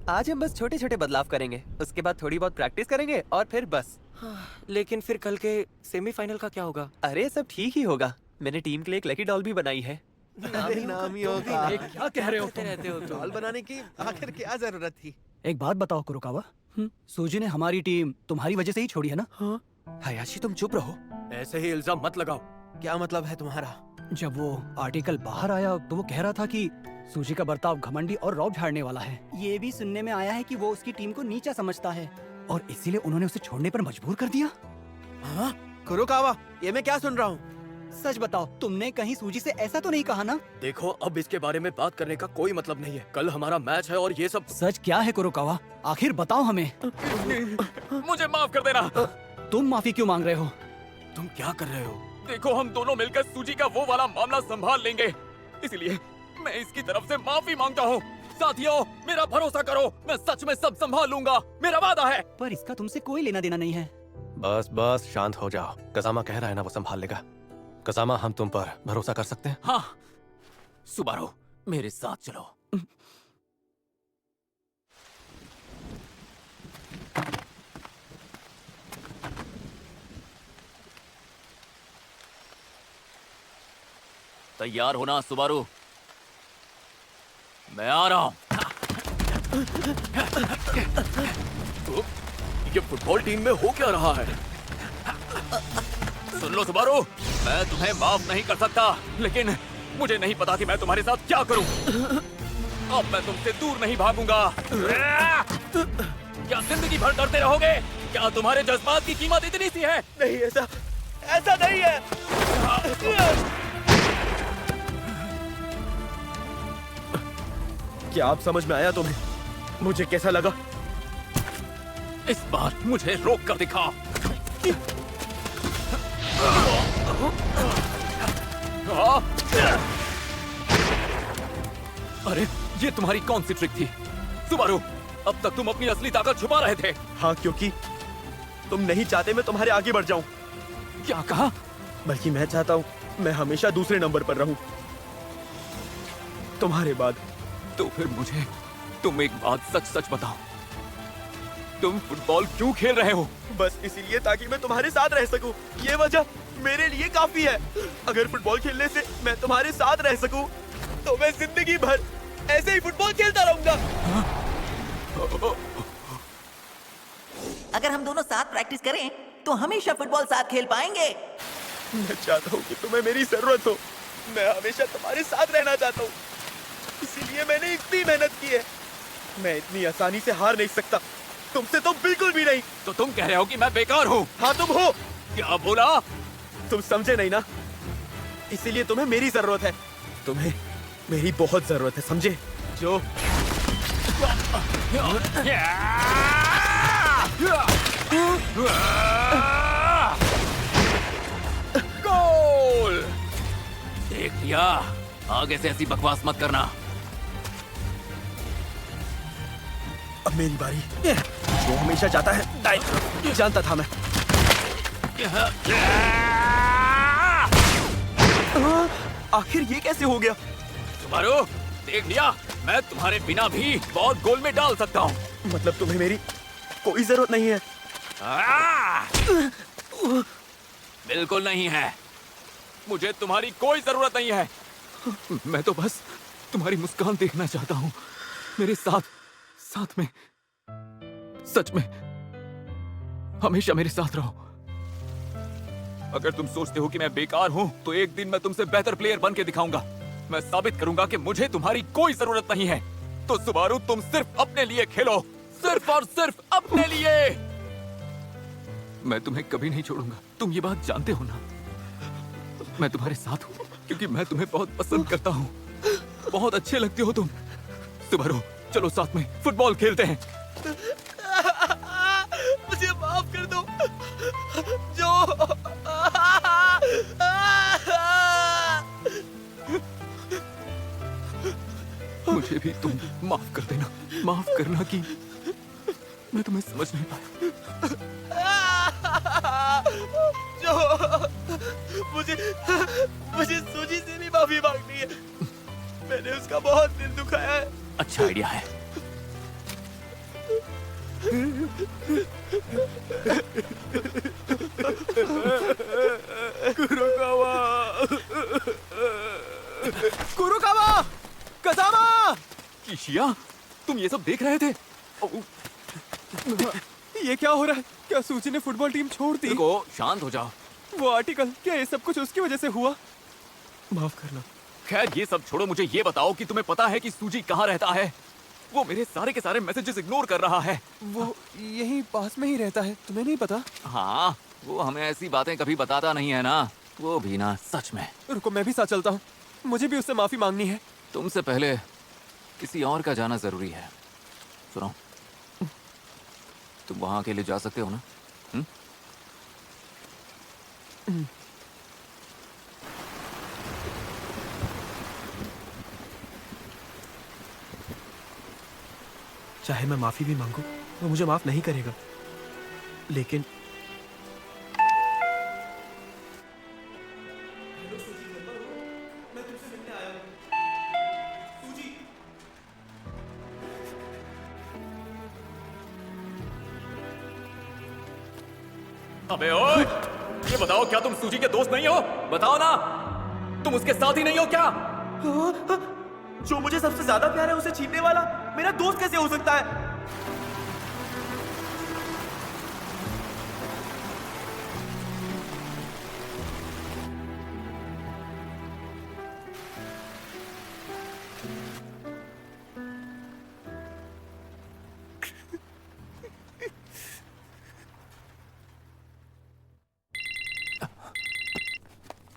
Speaker 6: आज हम बस छोटे छोटे बदलाव करेंगे, उसके बाद थोड़ी बहुत प्रैक्टिस करेंगे और फिर बस। लेकिन फिर कल के सेमीफाइनल का क्या होगा? अरे सब ठीक ही होगा। मैंने टीम के लिए एक लकी डॉल भी बनाई है।
Speaker 9: नाम ही होगा।
Speaker 4: क्या कह रहे हो तुम?
Speaker 6: रहते हो तुम।
Speaker 9: डॉल बनाने की आखिर क्या जरूरत थी?
Speaker 4: एक बात बताओ कुरोकावा, सूजी ने हमारी टीम तुम्हारी वजह से ही छोड़ी है ना?
Speaker 6: हयाशी तुम चुप रहो।
Speaker 10: ऐसे ही इल्जाम मत लगाओ।
Speaker 9: क्या मतलब है तुम्हारा?
Speaker 4: जब वो आर्टिकल बाहर आया तो वो कह रहा था कि सूजी का बर्ताव घमंडी और रौब झाड़ने वाला है। ये भी सुनने में आया है कि वो उसकी टीम को नीचा समझता है और इसीलिए उन्होंने उसे छोड़ने पर मजबूर कर दिया।
Speaker 9: हाँ? कुरोकावा, ये मैं क्या सुन रहा हूँ?
Speaker 4: सच बताओ, तुमने कहीं सूजी से ऐसा तो नहीं कहा ना?
Speaker 3: देखो, अब इसके बारे में बात करने का कोई मतलब नहीं है। कल हमारा मैच है और ये सब
Speaker 4: सच क्या है कुरोकावा? आखिर बताओ हमें।
Speaker 5: मुझे माफ कर देना।
Speaker 4: तुम माफी क्यों मांग रहे हो?
Speaker 3: तुम क्या कर रहे हो?
Speaker 5: देखो, हम दोनों मिलकर सूजी का वो वाला मामला संभाल लेंगे, इसलिए मैं इसकी तरफ से माफी मांगता हूँ। साथियों, मेरा भरोसा करो, मैं सच में सब संभाल लूंगा, मेरा वादा है।
Speaker 4: पर इसका तुमसे कोई लेना देना नहीं है।
Speaker 6: बस बस शांत हो जाओ। कजामा कह रहा है ना, वो संभाल लेगा। कजामा, हम तुम पर भरोसा कर सकते हैं?
Speaker 5: हाँ सुबारू, मेरे साथ चलो। तैयार होना सुबारू, मैं आ रहा हूं।
Speaker 3: ये फुटबॉल टीम में हो क्या रहा है?
Speaker 5: सुन लो सुबारू, मैं तुम्हें माफ नहीं कर सकता, लेकिन मुझे नहीं पता कि मैं तुम्हारे साथ क्या करूं। अब मैं तुमसे दूर नहीं भागूंगा। क्या जिंदगी भर डरते रहोगे? क्या तुम्हारे जज्बात की कीमत इतनी सी है?
Speaker 3: नहीं, ऐसा नहीं है। क्या आप समझ में आया तुम्हें? मुझे कैसा लगा?
Speaker 5: इस बार मुझे रोक कर दिखा। अरे, ये तुम्हारी कौन सी ट्रिक थी सुबारू? अब तक तुम अपनी असली ताकत छुपा रहे थे।
Speaker 3: हाँ, क्योंकि तुम नहीं चाहते मैं तुम्हारे आगे बढ़ जाऊं।
Speaker 5: क्या कहा?
Speaker 3: बल्कि मैं चाहता हूं मैं हमेशा दूसरे नंबर पर रहूं, तुम्हारे बाद।
Speaker 5: तो फिर मुझे तुम एक बात सच सच बताओ, तुम फुटबॉल क्यों खेल रहे हो?
Speaker 3: बस इसीलिए ताकि मैं तुम्हारे साथ रह सकूं। ये वजह मेरे लिए काफी है। अगर फुटबॉल खेलने से मैं तुम्हारे साथ रह सकूं, तो मैं जिंदगी भर ऐसे ही फुटबॉल खेलता रहूंगा।
Speaker 1: अगर हम दोनों साथ प्रैक्टिस करें तो हमेशा फुटबॉल साथ खेल पाएंगे।
Speaker 3: मैं चाहता हूँ कि तुम्हें मेरी जरूरत हो। मैं हमेशा तुम्हारे साथ रहना चाहता हूँ, इसीलिए मैंने इतनी मेहनत की है। मैं इतनी आसानी से हार नहीं सकता, तुमसे तो बिल्कुल भी नहीं।
Speaker 5: तो तुम कह रहे हो कि मैं बेकार हूँ?
Speaker 3: हाँ तुम हो।
Speaker 5: क्या बोला?
Speaker 3: तुम समझे नहीं ना, इसीलिए तुम्हें मेरी जरूरत है। तुम्हें मेरी बहुत जरूरत है, समझे? जो
Speaker 5: गोल! देख लिया, आगे से ऐसी बकवास मत करना।
Speaker 3: अब मेरी बारी। जो हमेशा जाता है दाएं तरफ, जानता था मैं। आखिर ये कैसे हो गया?
Speaker 5: सुबारू, देख लिया, मैं तुम्हारे बिना भी बॉल गोल में डाल सकता हूँ।
Speaker 3: मतलब तुम्हें मेरी कोई जरूरत नहीं है?
Speaker 5: बिल्कुल नहीं है, मुझे तुम्हारी कोई जरूरत नहीं है। मैं तो बस तुम्हारी मुस्कान देखना चाहता हूँ, मेरे साथ साथ में, सच में हमेशा मेरे साथ रहो। अगर तुम सोचते हो कि मैं बेकार हूँ, तो एक दिन मैं तुमसे बेहतर प्लेयर बन के दिखाऊंगा। मैं साबित करूंगा कि मुझे तुम्हारी कोई जरूरत नहीं है। तो सुबारू, तुम सिर्फ अपने लिए खेलो, सिर्फ और सिर्फ अपने लिए। मैं तुम्हें कभी नहीं छोड़ूंगा, तुम ये बात जानते हो ना। मैं तुम्हारे साथ हूँ क्योंकि मैं तुम्हें बहुत पसंद करता हूँ। बहुत अच्छे लगते हो तुम। सुबारू, चलो साथ में फुटबॉल खेलते हैं।
Speaker 3: मुझे माफ कर दो जो।
Speaker 5: मुझे भी तुम माफ कर देना। माफ करना कि मैं तुम्हें समझ नहीं पाया।
Speaker 3: जो मुझे सूजी से भी माफी मांगनी है। मैंने उसका बहुत दिल दुखाया है।
Speaker 5: अच्छा आइडिया है।
Speaker 3: कुरुकावा, कसामा।
Speaker 5: किशिया, तुम ये सब देख रहे थे?
Speaker 6: ये क्या हो रहा है? क्या सूजी ने फुटबॉल टीम छोड़ दी?
Speaker 5: देखो, शांत हो जाओ।
Speaker 6: वो आर्टिकल, क्या ये सब कुछ उसकी वजह से हुआ? माफ करना।
Speaker 5: खैर ये सब छोड़ो, मुझे ये बताओ कि तुम्हें पता है कि सूजी कहाँ रहता है? वो मेरे सारे के सारे मैसेजेस इग्नोर कर रहा है।
Speaker 6: वो यहीं पास में ही रहता है, तुम्हें नहीं पता?
Speaker 5: हाँ, वो हमें ऐसी बातें कभी बताता नहीं है ना। वो भी ना, सच में।
Speaker 6: रुको, मैं भी साथ चलता हूँ। मुझे भी उससे माफी मांगनी है।
Speaker 5: तुमसे पहले किसी और का जाना जरूरी है। सुनो, तुम वहां अकेले जा सकते हो ना?
Speaker 3: चाहे मैं माफी भी मांगू, वो मुझे माफ नहीं करेगा। लेकिन
Speaker 5: अबे ओए, ये बताओ, क्या तुम सूजी के दोस्त नहीं हो? बताओ ना, तुम उसके साथ ही नहीं हो क्या?
Speaker 3: जो मुझे सबसे ज्यादा प्यार है उसे छीनने वाला मेरा दोस्त कैसे हो सकता है?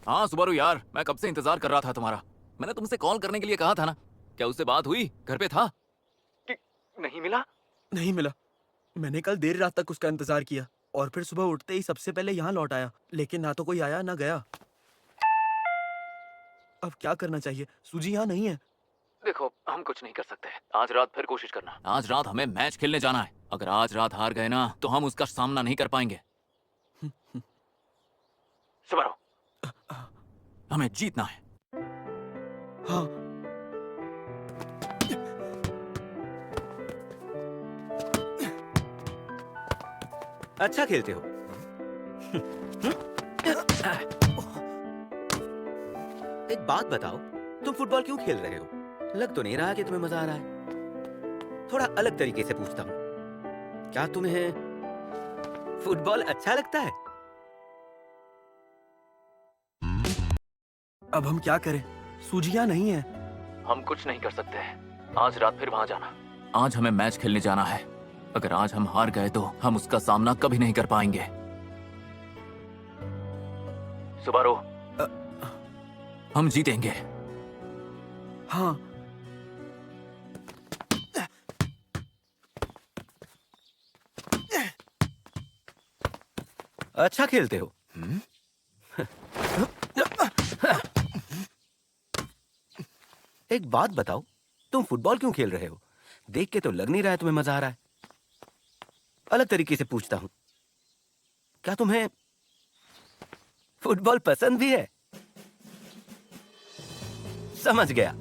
Speaker 5: हाँ सुबारू यार, मैं कब से इंतजार कर रहा था तुम्हारा। मैंने तुमसे कॉल करने के लिए कहा था ना। क्या उससे बात हुई? घर पे था?
Speaker 3: नहीं मिला। नहीं मिला। मैंने कल देर रात तक उसका इंतजार किया और फिर सुबह उठते ही सबसे पहले यहाँ लौट आया, लेकिन ना तो कोई आया ना गया। अब क्या करना चाहिए? सूजी यहाँ नहीं है।
Speaker 5: देखो, हम कुछ नहीं कर सकते। आज रात फिर कोशिश करना। आज रात हमें मैच खेलने जाना है। अगर आज रात हार गए ना, तो हम उसका सामना नहीं कर पाएंगे। सुबारू, हमें जीतना है।
Speaker 3: हाँ। अच्छा खेलते हो। एक बात बताओ, तुम फुटबॉल क्यों खेल रहे हो? लग तो नहीं रहा कि तुम्हें मजा आ रहा है। थोड़ा अलग तरीके से पूछता हूँ, क्या तुम्हें फुटबॉल अच्छा लगता है? अब हम क्या करें? सूजियां नहीं है।
Speaker 5: हम कुछ नहीं कर सकते। आज रात फिर वहां जाना। आज हमें मैच खेलने जाना है। अगर आज हम हार गए तो हम उसका सामना कभी नहीं कर पाएंगे। सुबारो, हम जीतेंगे।
Speaker 3: हाँ। अच्छा खेलते हो। एक बात बताओ, तुम फुटबॉल क्यों खेल रहे हो? देख के तो लग नहीं रहा है तुम्हें मजा आ रहा है। अलग तरीके से पूछता हूं, क्या तुम्हें फुटबॉल पसंद भी है? समझ गया।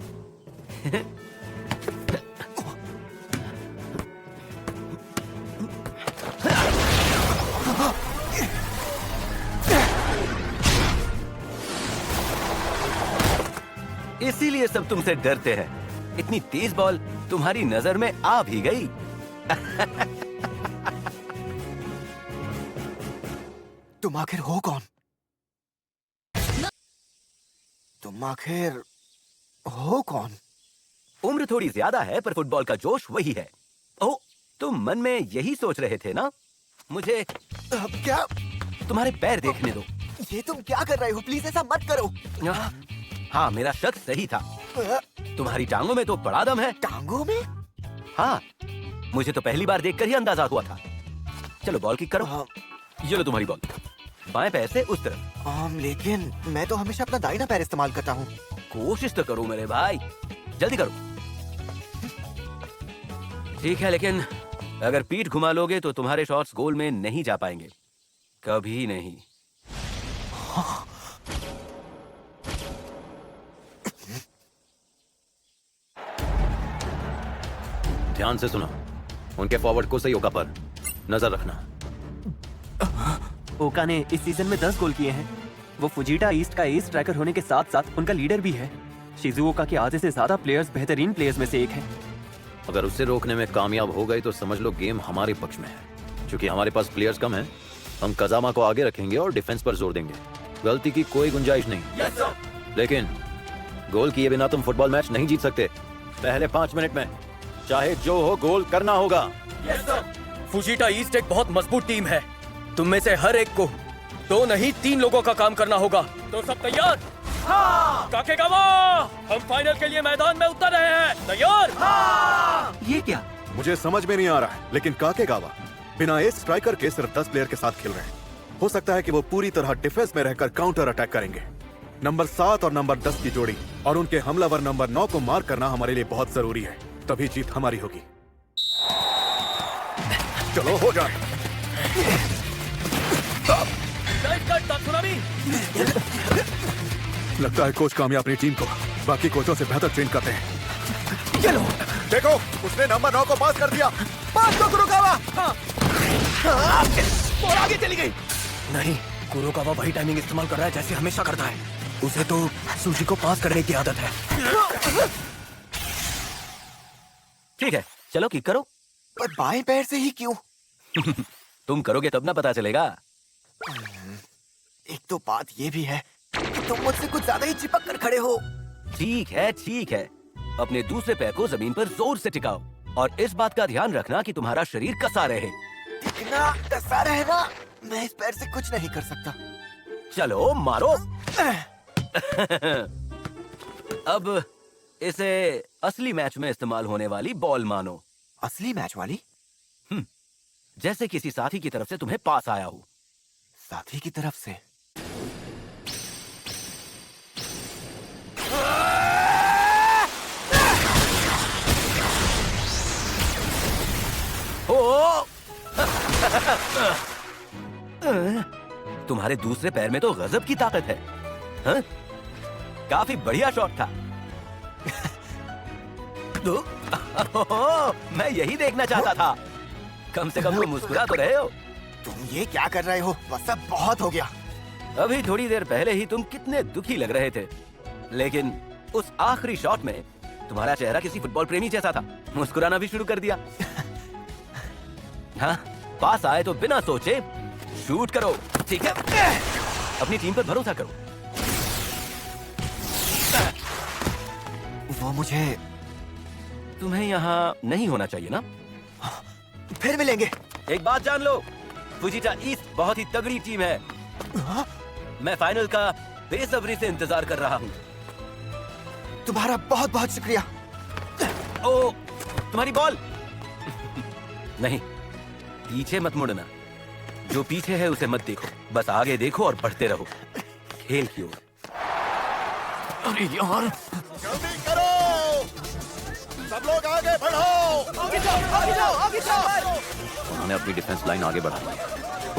Speaker 3: इसीलिए सब तुमसे डरते हैं। इतनी तेज बॉल तुम्हारी नजर में आ भी गई।
Speaker 7: तुम आखिर हो कौन? तुम आखिर हो कौन?
Speaker 3: उम्र थोड़ी ज्यादा है पर फुटबॉल का जोश वही है। ओह, तुम मन में यही सोच रहे थे ना? मुझे
Speaker 7: क्या?
Speaker 3: तुम्हारे पैर देखने दो।
Speaker 7: ये तुम क्या कर रहे हो? प्लीज ऐसा मत करो।
Speaker 3: हाँ, मेरा शक सही था। तुम्हारी टांगों में तो बड़ा दम है।
Speaker 7: टांगों में?
Speaker 3: हाँ, मुझे तो पहली बार देखकर ही अंदाजा हुआ था। चलो बॉल किक करो। ये लो तुम्हारी बॉल। बाएं पैर से उस तरफ।
Speaker 7: लेकिन मैं तो हमेशा अपना दाहिना पैर इस्तेमाल करता हूँ।
Speaker 3: कोशिश तो करो मेरे भाई, जल्दी करो। ठीक है, लेकिन अगर पीठ घुमा लोगे तो तुम्हारे शॉट्स गोल में नहीं जा पाएंगे, कभी नहीं।
Speaker 8: ध्यान से सुनो, उनके फॉरवर्ड को सही ओका पर नजर रखना।
Speaker 4: ओका ने इस सीजन में 10 गोल किए हैं। वो फुजीटा ईस्ट का एस स्ट्राइकर होने के साथ साथ उनका लीडर भी है। शिजुओका के आधे से ज्यादा प्लेयर्स बेहतरीन प्लेयर्स में से एक है।
Speaker 8: अगर उसे रोकने में कामयाब हो गए तो समझ लो गेम हमारे पक्ष में है। क्योंकि हमारे पास प्लेयर्स कम हैं, हम कजामा को आगे रखेंगे और डिफेंस पर जोर देंगे। गलती की कोई गुंजाइश नहीं। लेकिन गोल किए बिना तुम फुटबॉल मैच नहीं जीत सकते। पहले 5 मिनट में चाहे जो हो गोल करना होगा।
Speaker 11: फुजीटा ईस्ट एक बहुत मजबूत टीम है। तुम में से हर एक को 2 नहीं 3 लोगों का काम करना होगा। तो सब तैयार? हाँ! काकेगावा, हम फाइनल के लिए मैदान में उतर रहे हैं। तैयार? हाँ!
Speaker 3: ये क्या?
Speaker 9: मुझे समझ में नहीं आ रहा है, लेकिन काकेगावा बिना एस स्ट्राइकर के सिर्फ 10 प्लेयर के साथ खेल रहे हैं। हो सकता है कि वो पूरी तरह डिफेंस में रहकर काउंटर अटैक करेंगे। नंबर 7 और नंबर 10 की जोड़ी और उनके हमलावर नंबर 9 को मार करना हमारे लिए बहुत जरूरी है, तभी जीत हमारी होगी। चलो हो जाए। लगता है कोच कामयाब अपनी टीम को बाकी कोचों से बेहतर ट्रेन करते हैं। चलो देखो, उसने नंबर 9 को पास कर दिया। पास तो कुरोकावा।
Speaker 7: और आगे चली गई।
Speaker 11: नहीं, कुरोकावा वही टाइमिंग इस्तेमाल कर रहा है जैसे हमेशा करता है। उसे तो सूजी को पास करने की आदत है।
Speaker 3: ठीक है, चलो किक करो।
Speaker 7: पर बाएं पैर से ही क्यों?
Speaker 3: तुम करोगे तब ना पता चलेगा।
Speaker 7: एक तो बात ये भी है कि तुम मुझसे कुछ ज्यादा ही चिपक कर खड़े हो।
Speaker 3: ठीक है, ठीक है। अपने दूसरे पैर को जमीन पर जोर से टिकाओ और इस बात का ध्यान रखना कि तुम्हारा शरीर कसा रहे।
Speaker 7: इतना कसा रहना, मैं इस पैर से कुछ नहीं कर सकता।
Speaker 3: चलो मारो। अब इसे असली मैच में इस्तेमाल होने वाली बॉल मानो।
Speaker 7: असली मैच वाली?
Speaker 3: जैसे किसी साथी की तरफ से तुम्हें पास आया हो।
Speaker 7: साथी की तरफ से?
Speaker 3: तुम्हारे दूसरे पैर में तो गजब की ताकत है। हाँ? काफी बढ़िया शॉट था। मैं यही देखना चाहता था। कम से कम तुम मुस्कुरा तो रहे हो।
Speaker 7: तुम ये क्या कर रहे हो? बस अब बहुत हो गया।
Speaker 11: अभी थोड़ी देर पहले ही तुम कितने दुखी लग रहे थे, लेकिन उस आखिरी शॉट में तुम्हारा चेहरा किसी फुटबॉल प्रेमी जैसा था। मुस्कुराना भी शुरू कर दिया। हाँ, पास आए तो बिना सोचे शूट करो, ठीक है? अपनी टीम पर भरोसा करो।
Speaker 7: वो मुझे
Speaker 11: तुम्हें यहाँ नहीं होना चाहिए ना?
Speaker 7: फिर मिलेंगे।
Speaker 11: एक बात जान लो, फुजीटा ईस्ट बहुत ही तगड़ी टीम है। मैं फाइनल का बेसब्री से इंतजार कर रहा हूँ।
Speaker 7: तुम्हारा बहुत बहुत शुक्रिया।
Speaker 11: ओ, तुम्हारी बॉल। नहीं, पीछे मत मुड़ना। जो पीछे है उसे मत देखो, बस आगे देखो और बढ़ते रहो खेल की ओर।
Speaker 5: अरे यार,
Speaker 9: जल्दी करो, सब लोग आगे बढ़ो।
Speaker 4: आगे जाओ, आगे जाओ, आगे जाओ।
Speaker 8: उन्होंने अपनी डिफेंस लाइन आगे बढ़ा दी।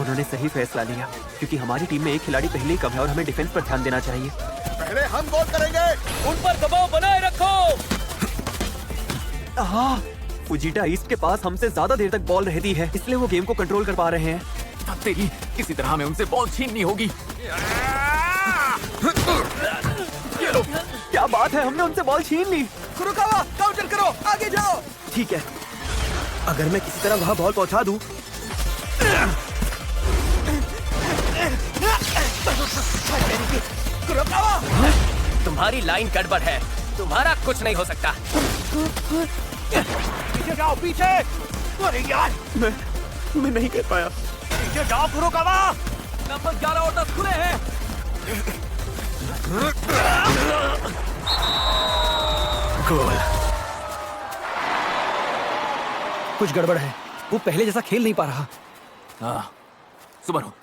Speaker 3: उन्होंने सही फैसला लिया, क्योंकि हमारी टीम में एक खिलाड़ी पहले ही कम है और हमें डिफेंस पर ध्यान देना चाहिए।
Speaker 9: पहले हम गोल करेंगे।
Speaker 11: उन पर दबाव बनाए रखो।
Speaker 3: हाँ, फुजीटा ईस्ट के पास हमसे ज्यादा देर तक बॉल रहती है, इसलिए वो गेम को कंट्रोल कर पा रहे हैं।
Speaker 5: तेरी किसी तरह हमें उनसे बॉल छीननी होगी।
Speaker 3: क्या बात है, हमने उनसे बॉल छीन ली।
Speaker 4: कुरुकावा, काउंटर करो, आगे जाओ।
Speaker 3: ठीक है, अगर मैं किसी तरह वहाँ बॉल पहुँचा दूं।
Speaker 11: तुम्हारी लाइन गड़बड़ है, तुम्हारा कुछ नहीं हो सकता।
Speaker 4: पीछे जाओ, पीछे। अरे यार,
Speaker 3: मैं नहीं कर पाया।
Speaker 4: पीछे जाओ कुरुकावा।
Speaker 11: नंबर 11 और 10 खुले हैं।
Speaker 3: गोल।
Speaker 4: कुछ गड़बड़ है, वो पहले जैसा खेल नहीं पा रहा।
Speaker 5: हाँ, सुबरो,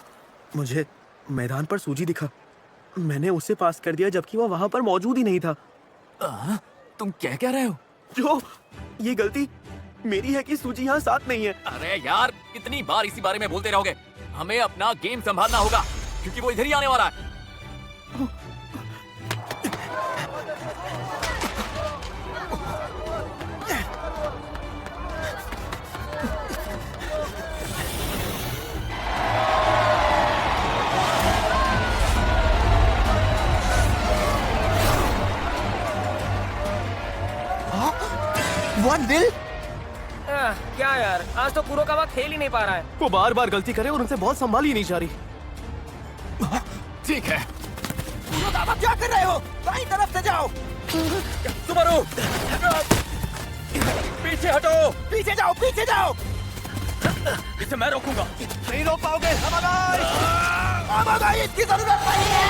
Speaker 3: मुझे मैदान पर सूजी दिखा। मैंने उसे पास कर दिया जबकि वो वहां पर मौजूद ही नहीं था।
Speaker 5: तुम क्या रहे हो?
Speaker 3: जो ये गलती मेरी है कि सूजी यहाँ साथ नहीं है।
Speaker 5: अरे यार, इतनी बार इसी बारे में बोलते रहोगे। हमें अपना गेम संभालना होगा, क्योंकि वो इधर ही आने वाला है।
Speaker 11: क्या यार, आज तो कुरुकावा खेल ही नहीं पा रहा है।
Speaker 3: वो बार बार गलती करे और उनसे बॉल संभाली नहीं जा रही।
Speaker 5: ठीक है,
Speaker 4: क्या कर रहे हो? बाईं तरफ से जाओ।
Speaker 11: सुबरो, पीछे हटो।
Speaker 4: पीछे जाओ, पीछे जाओ।
Speaker 11: इसे मैं रोकूंगा।
Speaker 4: नहीं रोक पाओगे। हमारा इसकी जरूरत नहीं है।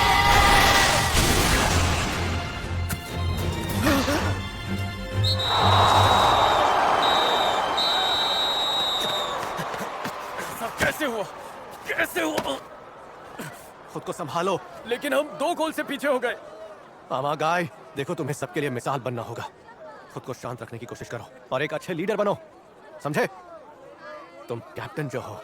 Speaker 11: कैसे हुआ? कैसे हुआ?
Speaker 10: खुद को संभालो।
Speaker 11: लेकिन हम 2 गोल से पीछे हो गए।
Speaker 10: आमा गाय, देखो तुम्हें सबके लिए मिसाल बनना होगा। खुद को शांत रखने की कोशिश करो और एक अच्छे लीडर बनो, समझे? तुम कैप्टन जो हो।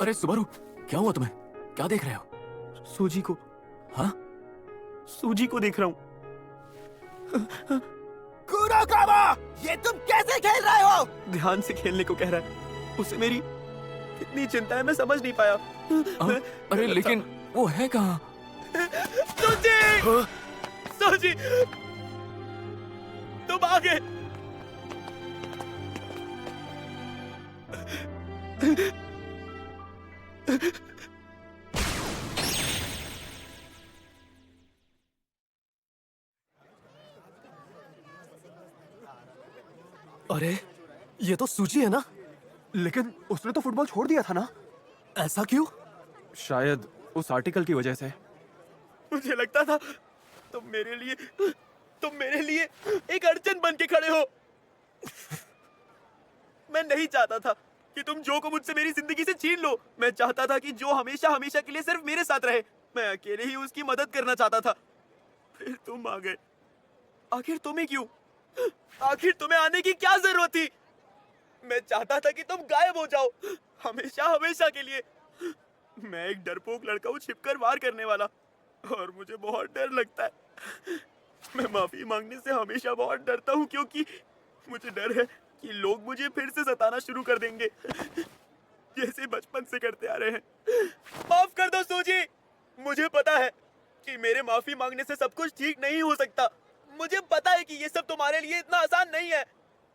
Speaker 5: अरे सुबरो, क्या हुआ तुम्हें? क्या देख रहे हो?
Speaker 3: सूजी को।
Speaker 5: हाँ,
Speaker 3: सूजी को देख रहा हूँ।
Speaker 4: कुरुकावा, ये तुम कैसे खेल रहे हो?
Speaker 3: ध्यान से खेलने को कह रहा है। उसे मेरी कितनी चिंता है, मैं समझ नहीं पाया।
Speaker 5: अरे लेकिन वो है कहाँ?
Speaker 3: सूजी! सूजी! तुम आ गए।
Speaker 10: अरे, ये तो सूजी है ना? लेकिन उसने तो फुटबॉल छोड़ दिया था ना? ऐसा क्यों?
Speaker 6: शायद उस आर्टिकल की वजह से।
Speaker 3: मुझे लगता था तुम मेरे लिए एक अड़चन बन के खड़े हो। मैं नहीं चाहता था कि तुम जो को मुझसे मेरी जिंदगी से छीन लो। मैं चाहता था कि जो हमेशा हमेशा के लिए सिर्फ मेरे साथ रहे। मैं अकेले ही उसकी मदद करना चाहता था। फिर तुम आ गए। आखिर तुम्हें क्यों? आखिर तुम्हें आने की क्या जरूरत थी? मैं चाहता था कि तुम गायब हो जाओ, हमेशा हमेशा के लिए। मैं एक डरपोक लड़का हूँ, छिपकर वार करने वाला, और मुझे बहुत डर लगता है। मैं माफी मांगने से हमेशा बहुत डरता हूँ, क्योंकि मुझे डर है कि लोग मुझे फिर से सताना शुरू कर देंगे जैसे बचपन से करते आ रहे हैं। माफ कर दो सूजी, मुझे पता है कि मेरे माफी मांगने से सब कुछ ठीक नहीं हो सकता। मुझे पता है कि ये सब तुम्हारे लिए इतना आसान नहीं है,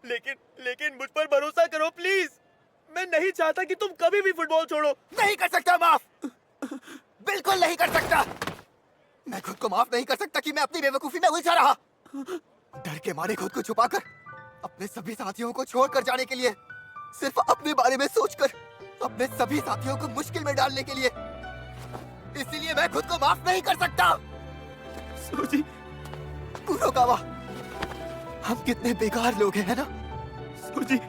Speaker 3: लेकिन मुझ पर भरोसा करो प्लीज। मैं नहीं चाहता कि तुम कभी भी फुटबॉल छोड़ो।
Speaker 7: नहीं कर सकता माफ, बिल्कुल नहीं कर सकता। मैं खुद को माफ नहीं कर सकता कि मैं अपनी बेवकूफी में उलझा रहा। डर के मारे खुद को छुपाकर, अपने सभी साथियों को छोड़कर जाने के लिए, सिर्फ अपने बारे में सोचकर अपने सभी साथियों को मुश्किल में डालने के लिए, इसीलिए मैं खुद को माफ नहीं कर सकता।
Speaker 3: सूजी,
Speaker 7: कुरोकावा, हम कितने बेकार लोग हैं, है ना?
Speaker 3: सूजी,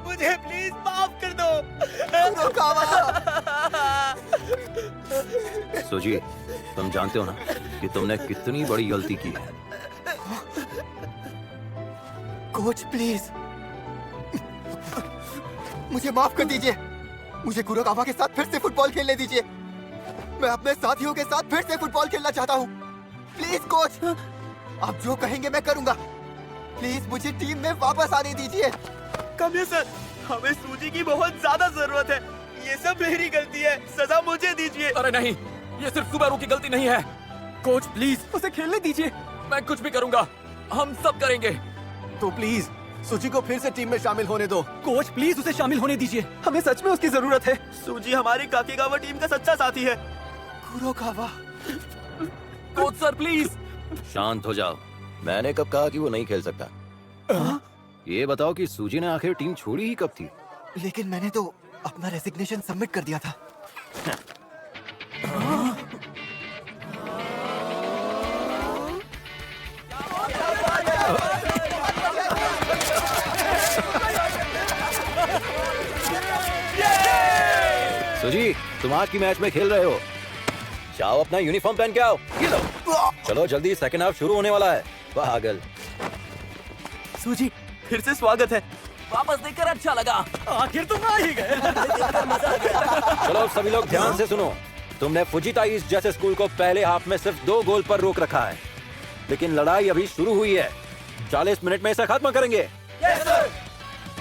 Speaker 3: मुझे प्लीज माफ कर दो।
Speaker 7: कुरोकावा।
Speaker 8: सुजी, तुम जानते हो ना कि तुमने कितनी बड़ी गलती की है।
Speaker 7: कोच प्लीज, मुझे माफ कर दीजिए। मुझे कुरोकावा के साथ फिर से फुटबॉल खेलने दीजिए। मैं अपने साथियों के साथ फिर से फुटबॉल खेलना चाहता हूँ। प्लीज कोच, आप जो कहेंगे मैं करूँगा। प्लीज मुझे टीम में वापस आने दीजिए।
Speaker 3: कमिश्नर सर, हमें सूजी की बहुत ज्यादा जरूरत है। ये सब मेरी गलती है, सजा मुझे दीजिए।
Speaker 11: अरे नहीं, ये सिर्फ सुबारू की गलती नहीं है। कोच प्लीज उसे खेलने दीजिए। मैं कुछ भी करूंगा, हम सब करेंगे।
Speaker 10: तो प्लीज सूजी को फिर से टीम में शामिल होने दो।
Speaker 4: कोच प्लीज उसे शामिल होने दीजिए,
Speaker 10: हमें सच में उसकी जरूरत है।
Speaker 3: सूजी हमारी काकेगावा टीम का सच्चा साथी है।
Speaker 7: कुरोकावा।
Speaker 11: Coach sir please.
Speaker 8: शांत हो जाओ। मैंने कब कहा कि वो नहीं खेल सकता? ये बताओ कि सूजी ने आखिर टीम छोड़ी ही कब थी?
Speaker 7: लेकिन मैंने तो अपना रेजिग्नेशन सबमिट कर दिया था।
Speaker 8: सूजी, तुम आज की मैच में खेल रहे हो। जाओ अपना यूनिफॉर्म पहन के आओ। ये लो। चलो जल्दी, सेकंड हाफ शुरू होने वाला है। पागल।
Speaker 3: सूजी, फिर से स्वागत है।
Speaker 11: वापस देखकर अच्छा लगा।
Speaker 4: आखिर तुम आ ही गए।
Speaker 8: चलो सभी लोग ध्यान से सुनो। तुमने फुजिता ईस्ट जैसे स्कूल को पहले हाफ में सिर्फ 2 गोल पर रोक रखा है, लेकिन लड़ाई अभी शुरू हुई है। 40 मिनट में इसे खत्म करेंगे।
Speaker 7: Yes sir.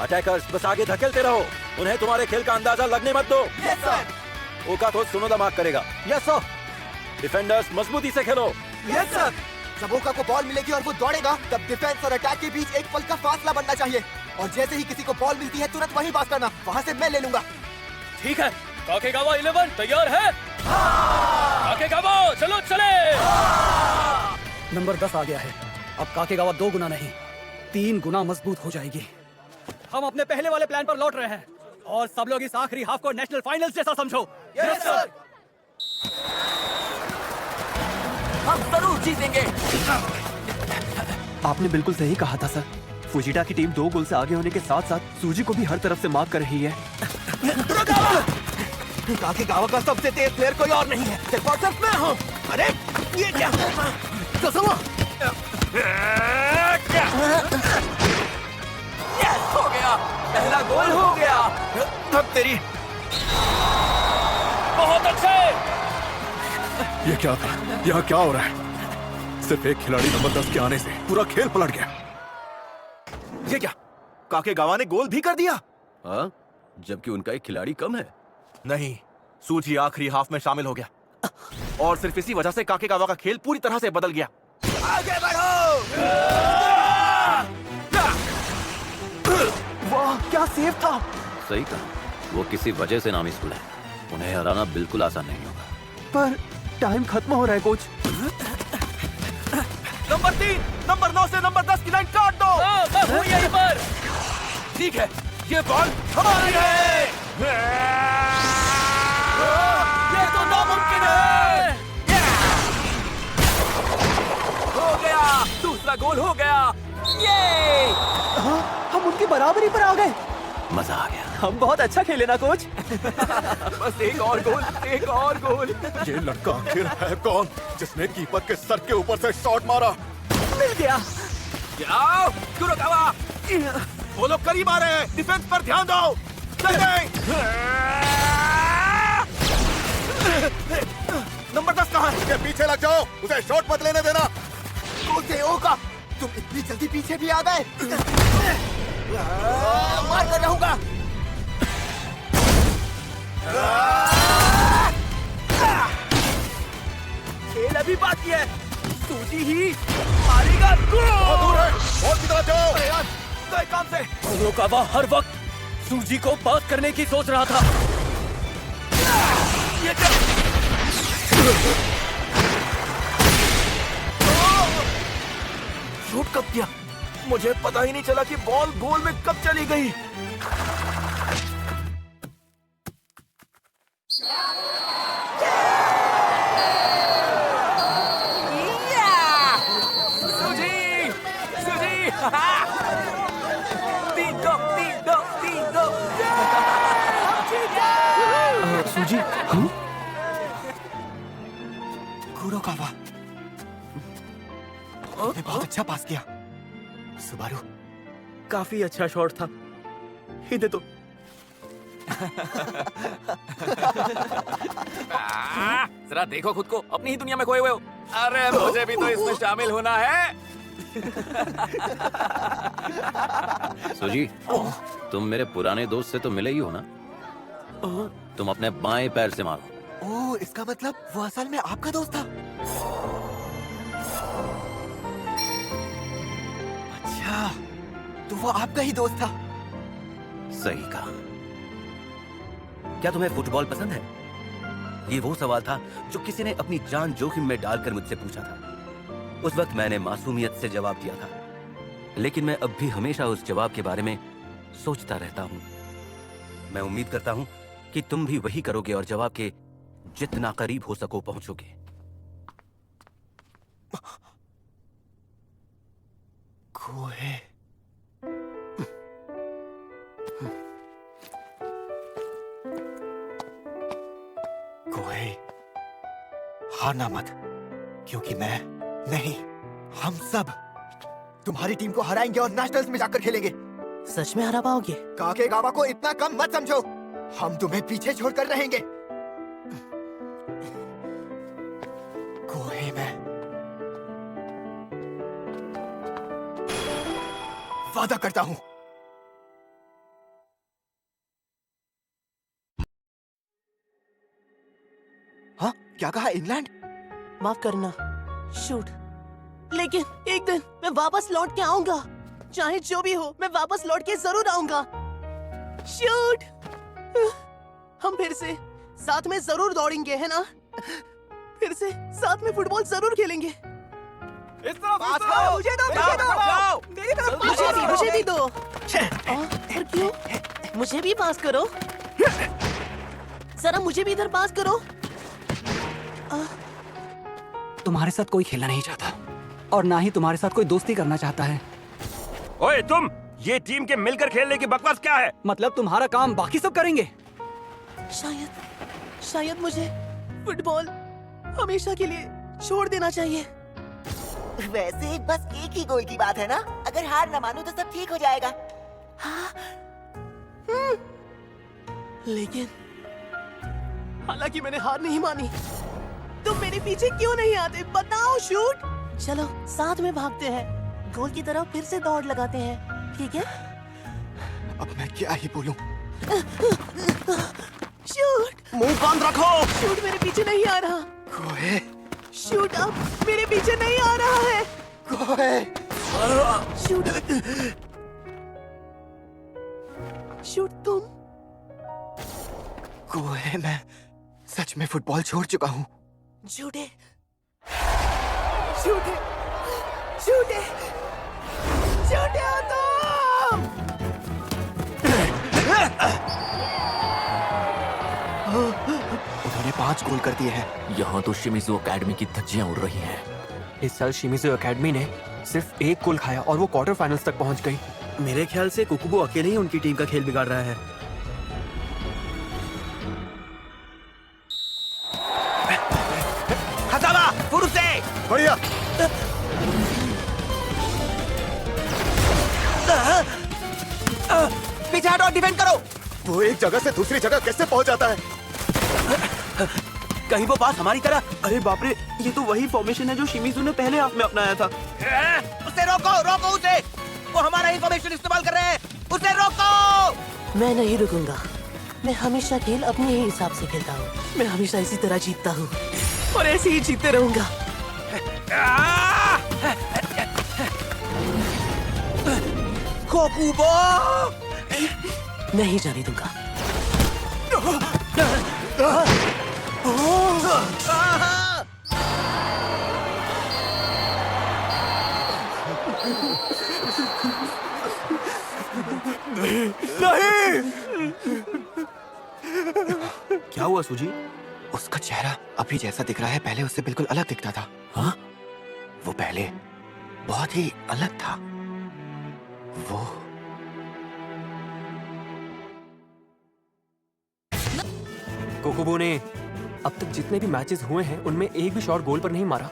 Speaker 8: अटैकर्स बस आगे धकेलते रहो, उन्हें तुम्हारे खेल का अंदाजा लगने मत दो।
Speaker 7: Yes sir.
Speaker 8: ओका तो सुनोदा मार्क करेगा।
Speaker 10: Yes sir.
Speaker 8: डिफेंडर्स मजबूती से खेलो।
Speaker 7: Yes sir. जब ओका को बॉल मिलेगी और वो दौड़ेगा, तब डिफेंस और अटैक के बीच एक पल का फासला बनना चाहिए, और जैसे ही किसी को बॉल मिलती है तुरंत वहीं पास करना। वहाँ से मैं ले लूंगा।
Speaker 11: ठीक है। काकेगावा 11 तैयार है? काकेगावा चलो चले।
Speaker 4: नंबर 10 आ गया है। अब काकेगावा 2 गुना नहीं 3 गुना मजबूत हो जाएगी। हम अपने पहले वाले प्लान पर लौट रहे हैं, और सब लोग इस आखिरी हाफ को नेशनल फाइनल्स जैसा समझो।
Speaker 7: Yes sir.
Speaker 11: हम जरूर जीतेंगे।
Speaker 10: आपने बिल्कुल सही कहा था सर। फुजिटा की टीम 2 गोल से आगे होने के साथ साथ सूजी को भी हर तरफ से मार्क कर रही है।
Speaker 7: काकेगावा का सबसे तेज प्लेयर कोई और नहीं है, सिर्फ और सिर्फ मैं हूँ। अरे ये क्या? कसम।
Speaker 11: हो गया, पहला गोल हो गया।
Speaker 10: अब तेरी।
Speaker 11: बहुत अच्छे।
Speaker 9: ये क्या था? यहाँ क्या हो रहा है? सिर्फ एक खिलाड़ी नंबर 10 के आने से पूरा खेल पलट गया।
Speaker 10: ये क्या? काकेगावा ने गोल भी कर दिया?
Speaker 8: हाँ, जबकि उनका एक खिलाड़ी कम है।
Speaker 10: नहीं, सूजी आखिरी हाफ में शामिल हो गया, और सिर्फ इसी वजह से काकेगावा का खेल पूरी तरह से बदल गया।
Speaker 7: आगे बढ़ो।
Speaker 10: वाह, क्या सेव था।
Speaker 8: सही कहा, वो किसी वजह से नामी स्कूल है। उन्हें हराना बिल्कुल आसान नहीं होगा।
Speaker 10: पर टाइम खत्म हो रहा है कोच। नंबर 3, नंबर 9 से नंबर 10 की लाइन काट दो।
Speaker 11: मैं हूँ यहीं पर।
Speaker 10: ठीक है, ये बॉल हमारी है।
Speaker 11: ये तो नामुमकिन है। हो गया, दूसरा गोल हो गया। ये
Speaker 10: हम उनकी बराबरी पर आ गए।
Speaker 8: मजा आ गया।
Speaker 10: हम बहुत अच्छा खेले ना कोच। बस एक और गोल, एक और गोल।
Speaker 9: ये लड़का आखिर है कौन जिसने कीपर के सर के ऊपर से शॉट मारा?
Speaker 10: मिल गया।
Speaker 11: जाओ कुरोकावा।
Speaker 10: वो लोग करीब आ रहे हैं, डिफेंस पर ध्यान दो। चल गए। नंबर 10 कहाँ है?
Speaker 9: उसके पीछे लग जाओ, उसे शॉट मत लेने देना।
Speaker 7: ओका, तुम इतनी जल्दी पीछे भी आ गए। मार कर रहूंगा।
Speaker 11: खेल अभी बाकी है। सूजी ही मारेगा।
Speaker 9: दूर है, और की तरफ जाओ।
Speaker 11: अरे यार, तो एक काम से कुरोकावा हर वक्त सूजी को पास करने की सोच रहा था। ये क्या? शूट कब किया? मुझे पता ही नहीं चला कि बॉल गोल में कब चली गई।
Speaker 3: सूजी, हम
Speaker 7: कुरोकावा, आपने बहुत अच्छा पास किया। सुबारू,
Speaker 3: काफी अच्छा शॉट था। इधर तो
Speaker 5: जरा देखो खुद को, अपनी ही दुनिया में खोए हुए हो। अरे मुझे भी तो इसमें शामिल होना है।
Speaker 8: सुजी, तुम मेरे पुराने दोस्त से तो मिले ही हो ना? तुम अपने बाएं पैर से मारो।
Speaker 7: ओह, इसका मतलब वो असल में आपका दोस्त था। अच्छा, तो वो आपका ही दोस्त था।
Speaker 8: सही कहा।
Speaker 11: क्या तुम्हें फुटबॉल पसंद है? ये वो सवाल था जो किसी ने अपनी जान जोखिम में डालकर मुझसे पूछा था। उस वक्त मैंने मासूमियत से जवाब दिया था, लेकिन मैं अब भी हमेशा उस जवाब के बारे में सोचता रहता हूँ। मैं उम्मीद करता हूँ कि तुम भी वही करोगे और जवाब के जितना करीब हो सको पहुंचोगे।
Speaker 7: कोहे, कोहे, हारना मत, क्योंकि मैं नहीं, हम सब तुम्हारी टीम को हराएंगे और नेशनल्स में जाकर खेलेंगे।
Speaker 1: सच में हरा पाओगे?
Speaker 7: काकेगावा को इतना कम मत समझो। हम तुम्हें पीछे छोड़कर रहेंगे। कोहे, मैं वादा करता हूं। हाँ, क्या कहा? इंग्लैंड?
Speaker 1: माफ करना, शूट। लेकिन एक दिन मैं वापस लौट के आऊंगा। चाहे जो भी हो, मैं वापस लौट के जरूर आऊंगा। शूट। हम फिर से साथ में जरूर दौड़ेंगे, है ना? फिर से साथ में फुटबॉल जरूर खेलेंगे।
Speaker 11: इस तरफ,
Speaker 1: मुझे दो, मेरी तरफ मुझे भी दो। और क्यों? मुझे भी पास करो। जरा मुझे भी इधर पास करो।
Speaker 4: तुम्हारे साथ कोई खेलना नहीं चाहता और ना ही तुम्हारे साथ कोई दोस्ती करना चाहता है।
Speaker 11: ओए तुम, ये टीम के मिलकर खेलने की बकवास क्या है?
Speaker 4: मतलब तुम्हारा काम बाकी सब करेंगे।
Speaker 1: शायद मुझे फुटबॉल हमेशा के लिए छोड़ देना चाहिए।
Speaker 12: वैसे बस एक ही गोल की बात है ना। अगर हार न मानो तो सब ठीक हो जाएगा।
Speaker 1: हाँ? लेकिन हालांकि मैंने हार नहीं मानी। तुम मेरे पीछे क्यों नहीं आते? बताओ शूट। चलो साथ में भागते हैं, गोल की तरफ फिर से दौड़ लगाते हैं, ठीक है?
Speaker 7: अब मैं क्या ही बोलूं?
Speaker 1: शूट,
Speaker 11: मुंह बंद रखो।
Speaker 1: शूट मेरे पीछे नहीं आ रहा।
Speaker 7: कोहे,
Speaker 1: शूट अब मेरे पीछे नहीं आ रहा है।
Speaker 7: कोहे,
Speaker 1: शूट, शूट तुम।
Speaker 7: कोहे, मैं सच में फुटबॉल छोड़ चुका हूँ।
Speaker 1: झूठे, झूठे, झूठे, झूठे हो तुम।
Speaker 7: उन्होंने 5 गोल कर दिए हैं।
Speaker 5: यहाँ तो शिमिज़ू एकेडमी की धज्जियां उड़ रही हैं।
Speaker 6: इस साल शिमिज़ू एकेडमी ने सिर्फ 1 गोल खाया और वो क्वार्टर फाइनल्स तक पहुंच गई।
Speaker 3: मेरे ख्याल से कुकुबो अकेले ही उनकी टीम का खेल बिगाड़ रहा है।
Speaker 11: हजामा, पुरुष से।
Speaker 9: बढ़िया।
Speaker 11: पीछे हटो, डिफेंड करो।
Speaker 9: वो एक जगह से दूसरी जगह कैसे पहुंच जाता है?
Speaker 11: कहीं वो पास हमारी तरह।
Speaker 3: अरे बाप रे, ये तो वही फॉर्मेशन है जो शिमिज़ू ने पहले हाफ में अपनाया था।
Speaker 11: उसे
Speaker 1: रोको रोको उसे, वो हमारा इंफॉर्मेशन इस्तेमाल कर रहे हैं, उसे रोको।
Speaker 13: मैं नहीं रुकूंगा। मैं हमेशा खेल अपने ही हिसाब से खेलता हूँ। मैं हमेशा इसी तरह जीतता हूँ और ऐसे ही जीतते रहूंगा।
Speaker 1: कोकुबो,
Speaker 13: नहीं जाने दूंगा।
Speaker 3: क्या हुआ सूजी?
Speaker 7: उसका चेहरा अभी जैसा दिख रहा है पहले उससे बिल्कुल अलग दिखता था।
Speaker 3: हाँ?
Speaker 7: वो पहले बहुत ही अलग था। वो
Speaker 6: कोकोबो ने अब तक जितने भी मैचेस हुए हैं उनमें एक भी शॉट गोल पर नहीं मारा।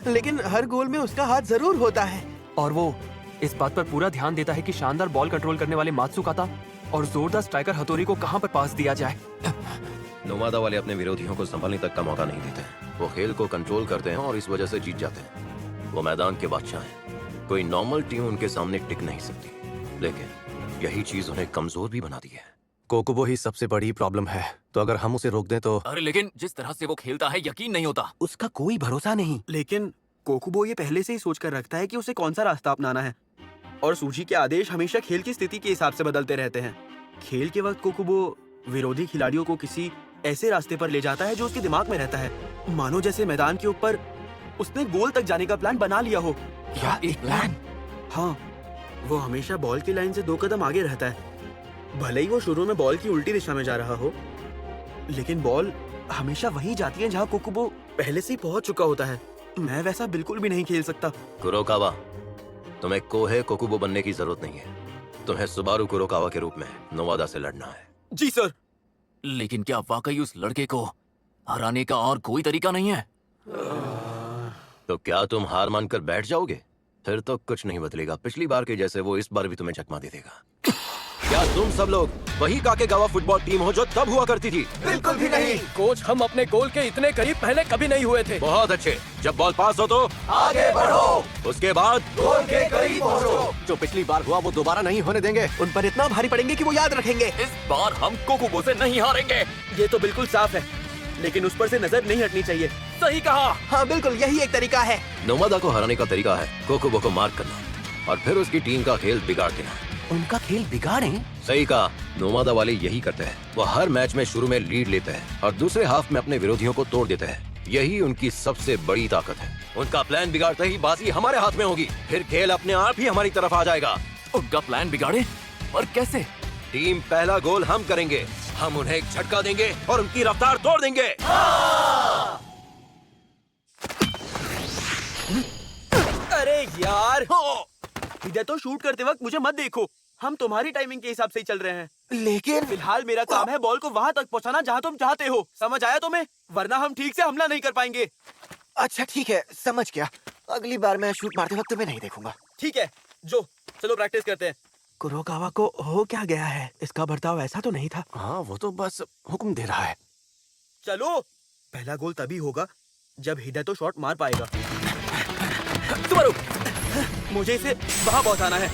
Speaker 3: लेकिन हर गोल में उसका हाथ जरूर होता है।
Speaker 6: और वो इस बात पर पूरा ध्यान देता है कि शानदार बॉल कंट्रोल करने वाले मात्सुकाता और जोरदार स्ट्राइकर हथौड़ी को कहां पर पास दिया जाए।
Speaker 8: नोमादा वाले अपने विरोधियों को संभलने तक का मौका नहीं देते। वो खेल को कंट्रोल करते हैं और इस वजह से जीत जाते हैं। वो मैदान के बादशाह हैं। कोई नॉर्मल टीम उनके सामने टिक नहीं सकती, लेकिन यही चीज उन्हें कमजोर भी बनाती है।
Speaker 10: कोकोबो ही सबसे बड़ी प्रॉब्लम है, तो अगर हम उसे रोक दें तो।
Speaker 5: अरे लेकिन जिस तरह से वो खेलता है यकीन नहीं होता।
Speaker 3: उसका कोई भरोसा नहीं। लेकिन कोकुबो ये पहले से ही सोच कर रखता है कि उसे कौन सा रास्ता अपनाना है, और सूजी के आदेश हमेशा खेल की स्थिति के हिसाब से बदलते रहते हैं। खेल के वक्त कोकुबो विरोधी खिलाड़ियों को किसी ऐसे रास्ते पर ले जाता है जो उसके दिमाग में रहता है, मानो जैसे मैदान के ऊपर उसने गोल तक जाने का प्लान बना लिया हो।
Speaker 5: क्या एक प्लान?
Speaker 3: हाँ, वो हमेशा बॉल की लाइन से 2 कदम आगे रहता है। भले ही वो शुरू में बॉल की उल्टी दिशा में जा रहा हो, लेकिन बॉल हमेशा वहीं जाती है जहाँ कोकुबो पहले से ही पहुंच चुका होता है। मैं वैसा बिल्कुल भी नहीं खेल सकता।
Speaker 8: कुरोकावा, तुम्हें कोहे कोकुबो बनने की जरूरत नहीं है। तुम्हें सुबारू कुरोकावा के रूप में नोवादा से लड़ना है।
Speaker 3: जी सर।
Speaker 5: लेकिन क्या वाकई उस लड़के को हराने का और कोई तरीका नहीं है?
Speaker 8: तो क्या तुम हार मानकर बैठ जाओगे? फिर तो कुछ नहीं बदलेगा। पिछली बार के जैसे वो इस बार भी तुम्हें चकमा दे देगा। क्या तुम सब लोग वही काकेगावा फुटबॉल टीम हो जो तब हुआ करती थी?
Speaker 11: बिल्कुल भी नहीं। कोच, हम अपने गोल के इतने करीब पहले कभी नहीं हुए थे।
Speaker 8: बहुत अच्छे। जब बॉल पास हो तो
Speaker 7: आगे बढ़ो,
Speaker 8: उसके बाद
Speaker 7: गोल के करीब पहुंचो।
Speaker 10: जो पिछली बार हुआ वो दोबारा नहीं होने देंगे।
Speaker 3: उन पर इतना भारी पड़ेंगे कि वो याद रखेंगे।
Speaker 5: इस बार हम कोकुबो से नहीं हारेंगे।
Speaker 3: ये तो बिल्कुल साफ है, लेकिन उस पर से नजर नहीं हटनी चाहिए।
Speaker 5: सही कहा।
Speaker 3: हाँ बिल्कुल, यही एक तरीका है।
Speaker 8: नोमादा को हराने का तरीका है कोकुबो को मार्क करना और फिर उसकी टीम का खेल बिगाड़ देना।
Speaker 3: उनका खेल बिगाड़े?
Speaker 8: सही कहा। नोमादा वाले यही करते हैं। वो हर मैच में शुरू में लीड लेते हैं और दूसरे हाफ में अपने विरोधियों को तोड़ देते हैं। यही उनकी सबसे बड़ी ताकत है। उनका प्लान बिगाड़ते ही बाजी हमारे हाथ में होगी। फिर खेल अपने आप ही हमारी तरफ आ जाएगा।
Speaker 5: उनका प्लान बिगाड़े? और कैसे?
Speaker 8: टीम पहला गोल हम करेंगे। हम उन्हें एक झटका देंगे और उनकी रफ्तार तोड़ देंगे।
Speaker 3: अरे यार, इधर तो शूट करते वक्त मुझे मत देखो। हम तुम्हारी टाइमिंग के हिसाब से ही चल रहे हैं।
Speaker 7: लेकिन
Speaker 3: फिलहाल मेरा काम है बॉल को वहां तक पहुंचाना जहां तुम चाहते हो। समझ आया तुम्हें? वरना हम ठीक से हमला नहीं कर पाएंगे।
Speaker 7: अच्छा ठीक है, समझ गया। अगली बार मैं शूट मारते वक्त तुम्हें नहीं देखूंगा।
Speaker 3: ठीक है, जो चलो प्रैक्टिस करते हैं। कुरोकावा को हो क्या गया है? इसका बर्ताव ऐसा तो नहीं था।
Speaker 10: हाँ, वो तो बस हुक्म दे रहा है।
Speaker 3: चलो, पहला गोल तभी होगा जब हिडेतो शॉट मार पाएगा।
Speaker 5: सुबारू,
Speaker 3: मुझे इसे वहां पहुंचाना है।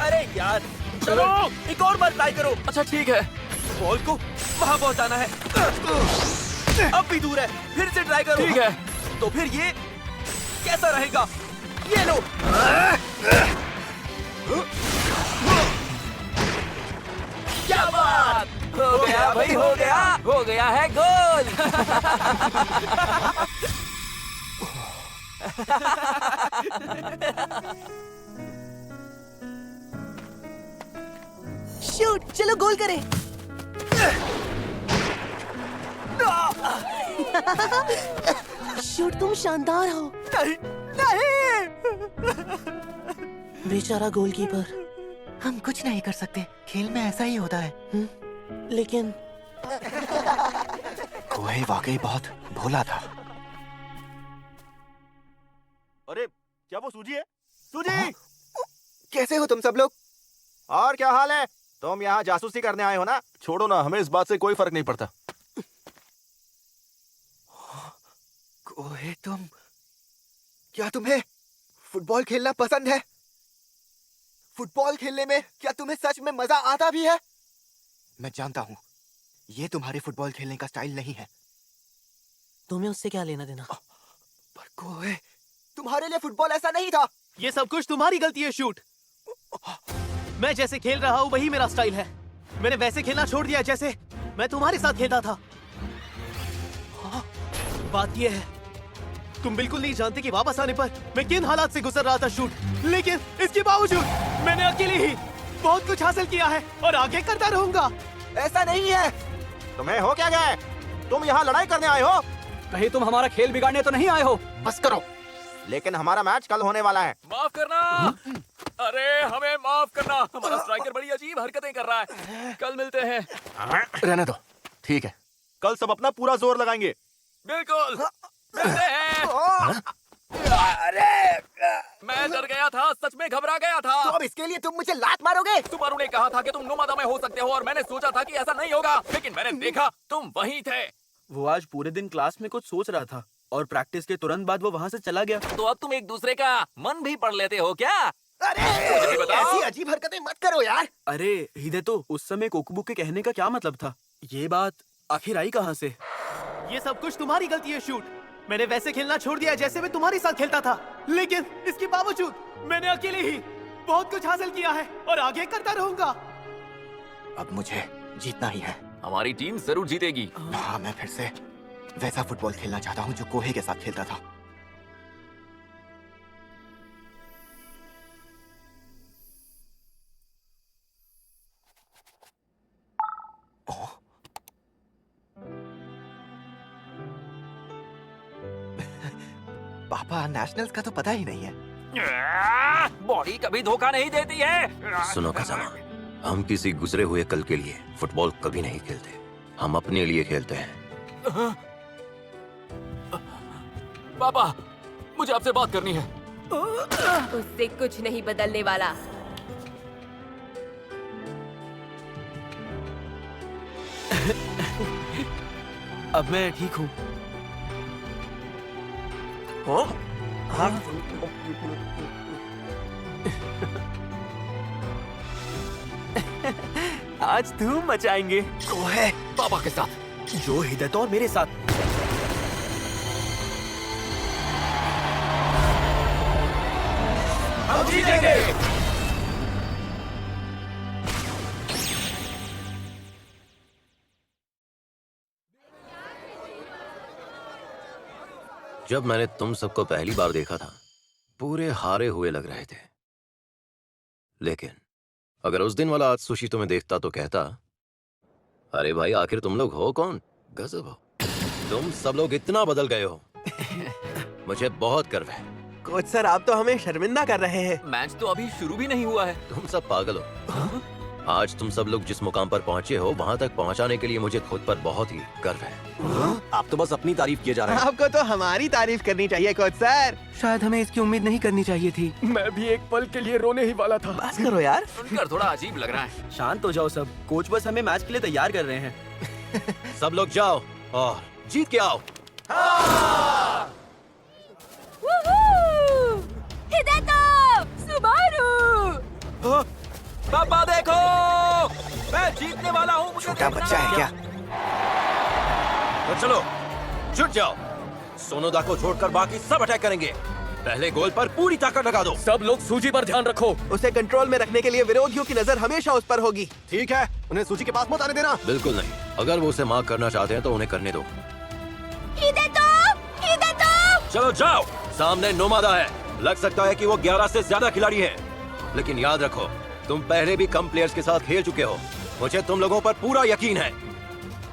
Speaker 3: अरे यार, चलो एक और बार ट्राई करो।
Speaker 5: अच्छा ठीक है।
Speaker 3: बॉल को वहां पहुंचाना है। अब भी दूर है, फिर से ट्राई करो।
Speaker 5: ठीक है।
Speaker 3: तो फिर ये कैसा रहेगा? ये लो।
Speaker 5: क्या बात! हो गया भाई, हो गया। हो गया है गोल।
Speaker 13: शूट, चलो गोल करें। शूट, तुम शानदार हो।
Speaker 3: नहीं।
Speaker 13: बेचारा गोलकीपर।
Speaker 7: हम कुछ नहीं कर सकते, खेल में ऐसा ही होता है।
Speaker 13: लेकिन
Speaker 7: कोहे वाकई बहुत भोला था।
Speaker 9: अरे क्या वो सूजी है? सूजी!
Speaker 7: कैसे हो तुम सब लोग?
Speaker 9: और क्या हाल है? तुम यहाँ जासूसी करने आए हो ना? छोड़ो ना, हमें इस बात से कोई फर्क नहीं पड़ता।
Speaker 7: कोहे, तुम क्या तुम्हें फुटबॉल खेलना पसंद है? फुटबॉल खेलने में क्या तुम्हें सच में मजा आता भी है? मैं जानता हूँ ये तुम्हारे फुटबॉल खेलने का स्टाइल नहीं है।
Speaker 13: तुम्हें उससे क्या लेना देना?
Speaker 7: पर कोहे, तुम्हारे लिए फुटबॉल ऐसा नहीं था।
Speaker 13: ये सब कुछ तुम्हारी गलती है शूट। मैं जैसे खेल रहा हूँ वही मेरा स्टाइल है। मैंने वैसे खेलना छोड़ दिया जैसे मैं तुम्हारे साथ खेलता था। बात ये है तुम बिल्कुल नहीं जानते कि वापस आने पर मैं किन हालात से गुजर रहा था शूट। लेकिन इसके बावजूद मैंने अकेले ही बहुत कुछ हासिल किया है और आगे करता रहूंगा।
Speaker 7: ऐसा नहीं है। तुम्हें हो क्या गया? तुम यहाँ लड़ाई करने आए हो?
Speaker 4: कहीं तुम हमारा खेल बिगाड़ने तो नहीं आए हो?
Speaker 7: बस करो। लेकिन हमारा मैच कल होने वाला है।
Speaker 5: माफ करना। अरे हमें माफ करना, हमारा स्ट्राइकर बड़ी अजीब हरकतें कर रहा है। कल मिलते हैं।
Speaker 10: रहने दो, ठीक है। कल सब अपना पूरा जोर लगाएंगे।
Speaker 5: बिल्कुल मिलते हैं।
Speaker 7: अरे
Speaker 5: मैं डर गया था, सच में घबरा गया था।
Speaker 7: तो अब इसके लिए तुम मुझे लात मारोगे?
Speaker 5: सुबारू ने कहा था कि तुम नोमादा में हो सकते हो और मैंने सोचा था कि ऐसा नहीं होगा, लेकिन मैंने देखा तुम वहीं थे।
Speaker 3: वो आज पूरे दिन क्लास में कुछ सोच रहा था और प्रैक्टिस के तुरंत बाद वो वहाँ से चला गया।
Speaker 5: तो अब तुम एक दूसरे का मन भी पढ़ लेते हो क्या?
Speaker 7: अरे
Speaker 5: मुझे भी बताओ।
Speaker 7: ऐसी अजीब हरकतें मत करो यार।
Speaker 3: अरे हिदेतो, उस समय कोकुबू के कहने का क्या मतलब था? ये बात आखिर आई कहाँ से?
Speaker 13: ये सब कुछ तुम्हारी गलती है शूट। मैंने वैसे खेलना छोड़ दिया जैसे मैं तुम्हारे साथ खेलता था। लेकिन इसके बावजूद मैंने अकेले ही बहुत कुछ हासिल किया है और आगे करता रहूंगा।
Speaker 7: अब मुझे जीतना ही है।
Speaker 5: हमारी टीम जरूर जीतेगी।
Speaker 7: हाँ, मैं फिर से वैसा फुटबॉल खेलना चाहता हूँ जो कोहे के साथ खेलता था। पापा, नेशनल्स का तो पता ही नहीं है।
Speaker 5: बॉडी कभी धोखा नहीं देती है।
Speaker 8: सुनो कज़ामा, हम किसी गुजरे हुए कल के लिए फुटबॉल कभी नहीं खेलते। हम अपने लिए खेलते हैं।
Speaker 5: पापा, मुझे आपसे बात करनी है।
Speaker 2: उससे कुछ नहीं बदलने वाला।
Speaker 3: अब मैं ठीक हूँ।
Speaker 10: आज धूम मचाएंगे।
Speaker 7: कोहे,
Speaker 5: पापा के साथ।
Speaker 3: जो हिदेतो और मेरे साथ।
Speaker 11: हम जीतेंगे।
Speaker 8: जब मैंने तुम सबको पहली बार देखा था, पूरे हारे हुए लग रहे थे। लेकिन अगर उस दिन वाला आत्सुशी तुम्हें देखता तो कहता, अरे भाई, आखिर तुम लोग हो कौन? गजब हो, तुम सब लोग इतना बदल गए हो। मुझे बहुत गर्व है।
Speaker 10: कोच सर, आप तो हमें शर्मिंदा कर रहे हैं।
Speaker 5: मैच तो अभी शुरू भी नहीं हुआ है।
Speaker 8: तुम सब पागल हो। आज तुम सब लोग जिस मुकाम पर पहुंचे हो, वहां तक पहुंचाने के लिए मुझे खुद पर बहुत ही गर्व है।
Speaker 10: आप तो बस अपनी तारीफ किए जा रहे हैं। आपको तो हमारी तारीफ करनी चाहिए कोच सर।
Speaker 3: शायद हमें इसकी उम्मीद नहीं करनी चाहिए थी।
Speaker 11: मैं भी एक पल के लिए रोने ही वाला था।
Speaker 3: बस करो यार।
Speaker 5: सुनकर थोड़ा अजीब लग रहा है।
Speaker 3: शांत हो जाओ सब। कोच बस हमें मैच के लिए तैयार कर रहे हैं।
Speaker 8: सब लोग जाओ और जीत के आओ।
Speaker 2: हिदेतो! सुबारू!
Speaker 5: पापा देखो, मैं जीतने वाला हूँ।
Speaker 7: छोटा बच्चा है क्या?
Speaker 8: तो चलो जुट जाओ। सोनोदा को छोड़कर बाकी सब अटैक करेंगे। पहले गोल पर पूरी ताकत लगा दो।
Speaker 11: सब लोग सूजी पर ध्यान रखो।
Speaker 10: उसे कंट्रोल में रखने के लिए विरोधियों की नजर हमेशा उस पर होगी। ठीक है, उन्हें सूजी के पास मत आने देना।
Speaker 8: बिल्कुल नहीं। अगर वो उसे मार्क करना चाहते हैं तो उन्हें करने दो।
Speaker 2: हिदेतो! हिदेतो!
Speaker 8: चलो जाओ। सामने नोमादा है। लग सकता है कि वो 11 से ज्यादा खिलाड़ी है, लेकिन याद रखो, तुम पहले भी कम प्लेयर्स के साथ खेल चुके हो। मुझे तुम लोगों पर पूरा यकीन है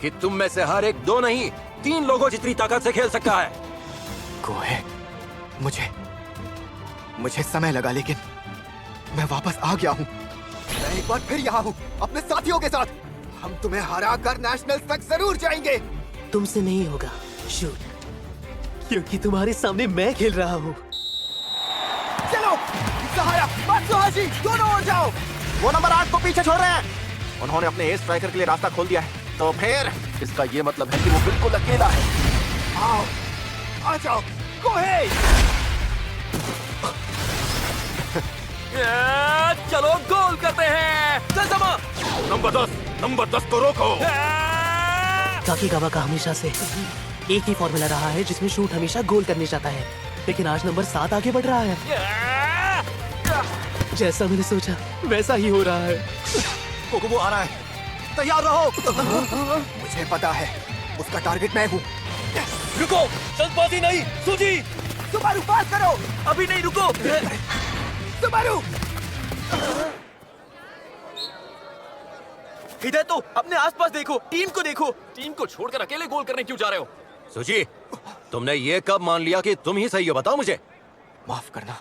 Speaker 8: कि तुम में से हर एक 2 नहीं 3 लोगों जितनी ताकत से खेल सकता है।
Speaker 7: कोहे, मुझे समय लगा, लेकिन मैं वापस आ गया हूँ। मैं एक बार फिर यहाँ हूँ अपने साथियों के साथ। हम तुम्हें हरा कर नेशनल्स तक जरूर जाएंगे।
Speaker 13: तुमसे नहीं होगा शूट, क्योंकि तुम्हारे सामने मैं खेल रहा हूँ।
Speaker 7: चलो सहारा, मात्सुहाशी, दोनों ओर जाओ। वो नंबर 8 को पीछे छोड़ रहे हैं। उन्होंने अपने एस स्ट्राइकर के लिए रास्ता खोल दिया है। तो फिर
Speaker 10: इसका ये मतलब है कि वो बिल्कुल अकेला है।
Speaker 7: आओ, आ जाओ कोहे।
Speaker 11: चलो गोल करते हैं। चल समा।
Speaker 8: नंबर 10 को रोको।
Speaker 13: काकीगावा का हमेशा से एक ही फॉर्मूला रहा है जिसमें शूट हमेशा गोल करने जाता है, लेकिन आज नंबर 7 आगे बढ़ रहा है। जैसा मैंने सोचा वैसा ही हो रहा है।
Speaker 7: कोकोबो आ रहा है, तैयार रहो। मुझे पता है उसका टारगेट मैं हूँ।
Speaker 11: रुको, जल्दबाजी नहीं। सूजी,
Speaker 7: सुबारू पास करो।
Speaker 11: अभी नहीं, रुको।
Speaker 7: सुबारू
Speaker 10: इधर तो अपने आसपास देखो, टीम को देखो।
Speaker 5: टीम को छोड़कर अकेले गोल करने क्यों जा रहे हो?
Speaker 8: सुजी, तुमने ये कब मान लिया कि तुम ही सही हो? बताओ मुझे।
Speaker 7: माफ करना,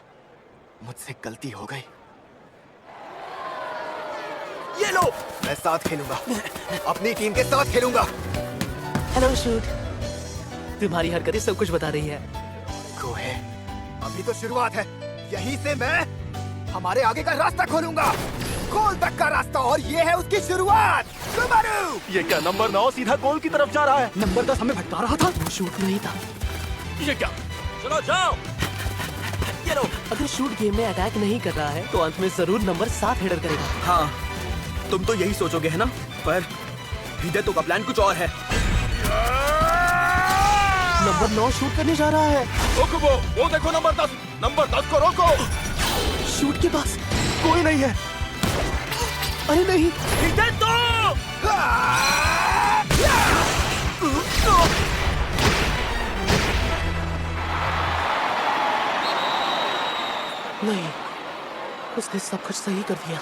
Speaker 7: मुझसे गलती हो गई।
Speaker 10: ये लो।
Speaker 7: मैं साथ खेलूंगा, अपनी टीम के साथ खेलूंगा।
Speaker 13: हेलो शूट, तुम्हारी हरकतें सब कुछ बता रही है।
Speaker 7: कोहे, अभी तो शुरुआत है। यहीं से मैं हमारे आगे का रास्ता खोलूंगा, गोल तक का रास्ता, और ये है उसकी शुरुआत। सुबारू!
Speaker 10: ये क्या नंबर 9 सीधा गोल की तरफ जा रहा है?
Speaker 4: नंबर 10 हमें भटका रहा था।
Speaker 13: वो शूट नहीं था।
Speaker 10: ये क्या? चलो जाओ। ये लो।
Speaker 13: अगर शूट गेम में अटैक नहीं कर रहा है तो अंत में जरूर नंबर 7 हेडर करेगा।
Speaker 3: हाँ, तुम तो यही सोचोगे है ना, पर हिदेतो का प्लान कुछ और है।
Speaker 13: नंबर 9 शूट करने जा रहा है।
Speaker 10: कोकुबो, वो देखो नंबर 10। नंबर 10 को रोको।
Speaker 13: शूट के पास कोई नहीं है। अरे नहीं,
Speaker 10: हिदेतो!
Speaker 13: नहीं, उसने सब कुछ सही कर दिया,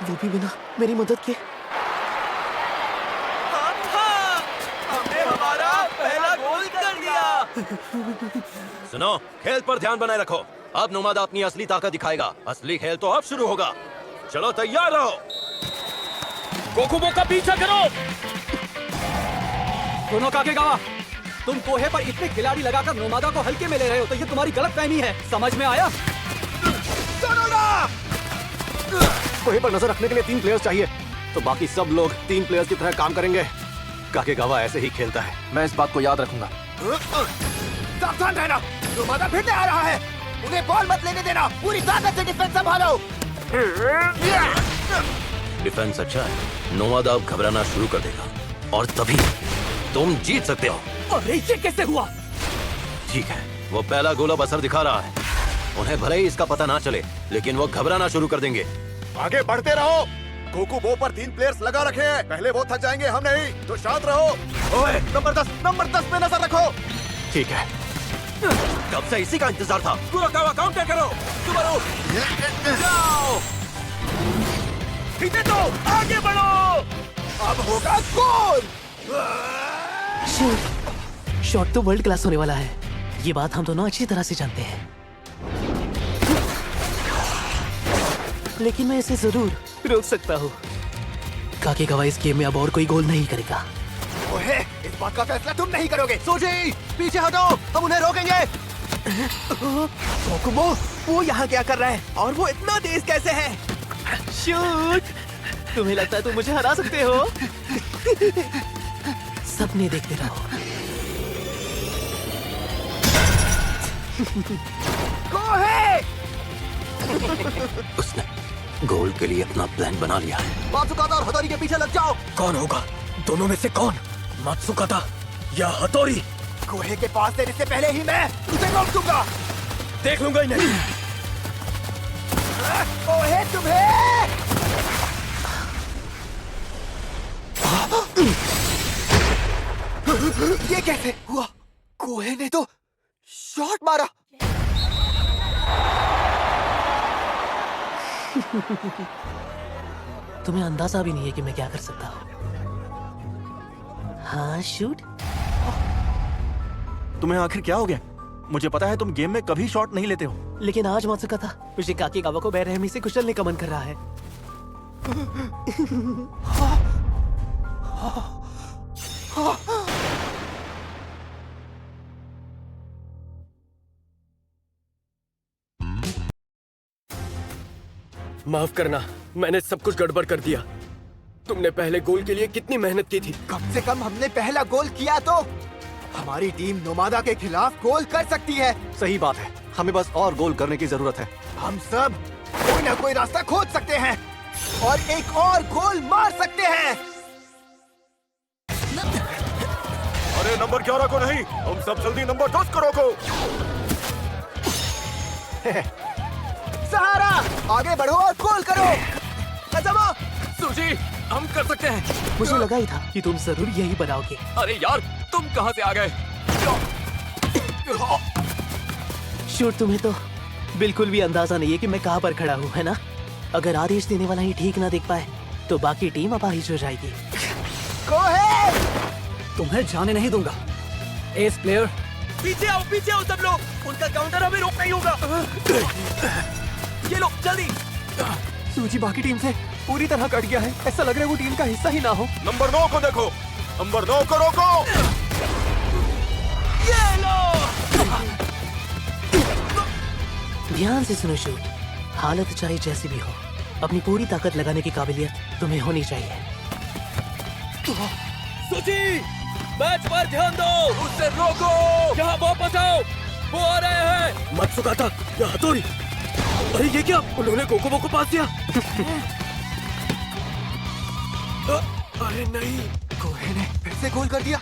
Speaker 13: वो भी बिना मेरी मदद के।
Speaker 10: हमने हमारा पहला गोल कर दिया।
Speaker 8: सुनो, खेल पर ध्यान बनाए रखो। अब नुमादा अपनी असली ताकत दिखाएगा। असली खेल तो अब शुरू होगा। चलो तैयार रहो।
Speaker 11: कोकुबो का पीछा करो।
Speaker 4: दोनों काकेगावा, तुम कोहे पर इतने खिलाड़ी लगाकर नोमादा को हल्के में ले रहे हो, तो ये तुम्हारी गलतफहमी है। समझ में आया?
Speaker 13: कोहे पर नजर रखने के लिए 3 प्लेयर्स चाहिए, तो बाकी सब लोग 3 प्लेयर्स की तरह काम करेंगे। काकेगावा ऐसे ही खेलता है।
Speaker 10: मैं इस बात को याद रखूंगा।
Speaker 7: सावधान रहना, नोमादा फिर से आ रहा है। उन्हें बॉल मत लेने देना, पूरी ताकत से डिफेंस संभालो।
Speaker 8: डिफेंस अच्छा है। नोमादा अब घबराना शुरू कर देगा, और तभी तुम जीत सकते हो।
Speaker 4: अरे ये कैसे हुआ?
Speaker 8: ठीक है, वो पहला गोल अब असर दिखा रहा है। उन्हें भले ही इसका पता ना चले, लेकिन वो घबराना शुरू कर देंगे।
Speaker 9: आगे बढ़ते रहो। कोकुबो पर 3 प्लेयर्स लगा रखे हैं। पहले वो थक जाएंगे, हम नहीं, तो शांत रहो।
Speaker 10: ओए, नंबर 10 पे नजर रखो।
Speaker 8: ठीक है, कब से इसी का इंतजार था।
Speaker 10: कुरोकावा काउंटर करो। सुबारू, जाओ। हिदेतो, आगे बढ़ो।
Speaker 7: अब होगा गोल।
Speaker 13: शॉट तो वर्ल्ड क्लास होने वाला है, ये बात हम दोनों अच्छी तरह से जानते हैं। लेकिन मैं इसे जरूर रोक सकता हूँ। काकेगावा इस गेम में अब और कोई गोल नहीं करेगा।
Speaker 7: ओहे, इस बात का फैसला तुम नहीं करोगे।
Speaker 10: सूजी, पीछे हटो, हम उन्हें रोकेंगे। कोकुबो, वो यहाँ क्या कर रहा है? और वो इतना तेज कैसे है?
Speaker 13: शूट, तुम्हें लगता है तुम मुझे हरा सकते हो? सपने देखते रहो।
Speaker 7: कोहे!
Speaker 8: उसने गोल के लिए अपना प्लान बना लिया है।
Speaker 10: मात्सुकाता और हथौड़ी के पीछे लग जाओ।
Speaker 11: कौन होगा दोनों में से? कौन, मात्सुकाता या हथौड़ी?
Speaker 7: कोहे के पास देने से पहले ही मैं उसे रोक दूंगा।
Speaker 11: देख लूंगा ही नहीं।
Speaker 7: कोहे, तुम्हें ये कैसे हुआ? कोहे ने तो शॉट मारा।
Speaker 13: तुम्हें अंदाजा भी नहीं है कि मैं क्या कर सकता हूँ। हाँ शूट,
Speaker 10: तुम्हें आखिर क्या हो गया? मुझे पता है तुम गेम में कभी शॉट नहीं लेते हो,
Speaker 13: लेकिन आज मात्सुकाता मुझे काकेगावा को बेरहमी से कुचलने का मन कर रहा है।
Speaker 11: माफ करना, मैंने सब कुछ गड़बड़ कर दिया। तुमने पहले गोल के लिए कितनी मेहनत की थी।
Speaker 7: कम से कम हमने पहला गोल किया तो हमारी टीम नोमादा के खिलाफ गोल कर सकती है।
Speaker 10: सही बात है,
Speaker 13: हमें बस और गोल करने की जरूरत है।
Speaker 7: हम सब कोई ना कोई रास्ता खोज सकते हैं और एक और गोल मार सकते हैं।
Speaker 9: अरे नंबर 11 को नहीं, तुम सब जल्दी नंबर 10 को रोको।
Speaker 7: सहारा, आगे बढ़ो और गोल करो।
Speaker 5: अजमा, सूजी, हम कर सकते हैं।
Speaker 13: मुझे लगा ही था कि तुम जरूर यही बनाओगे।
Speaker 5: अरे यार, तुम कहाँ से आ गए?
Speaker 13: शूट, तुम्हें तो बिल्कुल भी अंदाजा नहीं है कि मैं कहाँ पर खड़ा हूँ, है ना? अगर आदेश देने वाला ही ठीक ना देख पाए तो बाकी टीम अपाहिज हो जाएगी।
Speaker 4: तुम्हें जाने नहीं दूंगा। एस प्लेयर,
Speaker 11: पीछे आओ सब लोग। उनका काउंटर हमें रोकना ही होगा। ये लो जल्दी।
Speaker 13: सूजी बाकी टीम से पूरी तरह कट गया है। ऐसा लग रहा है वो टीम का हिस्सा ही ना हो।
Speaker 9: नंबर 9 को देखो, नंबर 9 को रोको।
Speaker 11: ये लो।
Speaker 13: ध्यान से सुनो शूट, हालत चाहे जैसी भी हो, अपनी पूरी ताकत लगाने की काबिलियत तुम्हें होनी चाहिए।
Speaker 11: सूजी, मैच पर ध्यान दो। उससे रोको। यहाँ वापस आओ, वो आ रहे हैं।
Speaker 10: मत सुखाता, ये हथौड़ी। अरे ये क्या, उन्होंने कोकोबो को पास दिया। अरे नहीं,
Speaker 7: कोहे ने फिर से गोल कर दिया।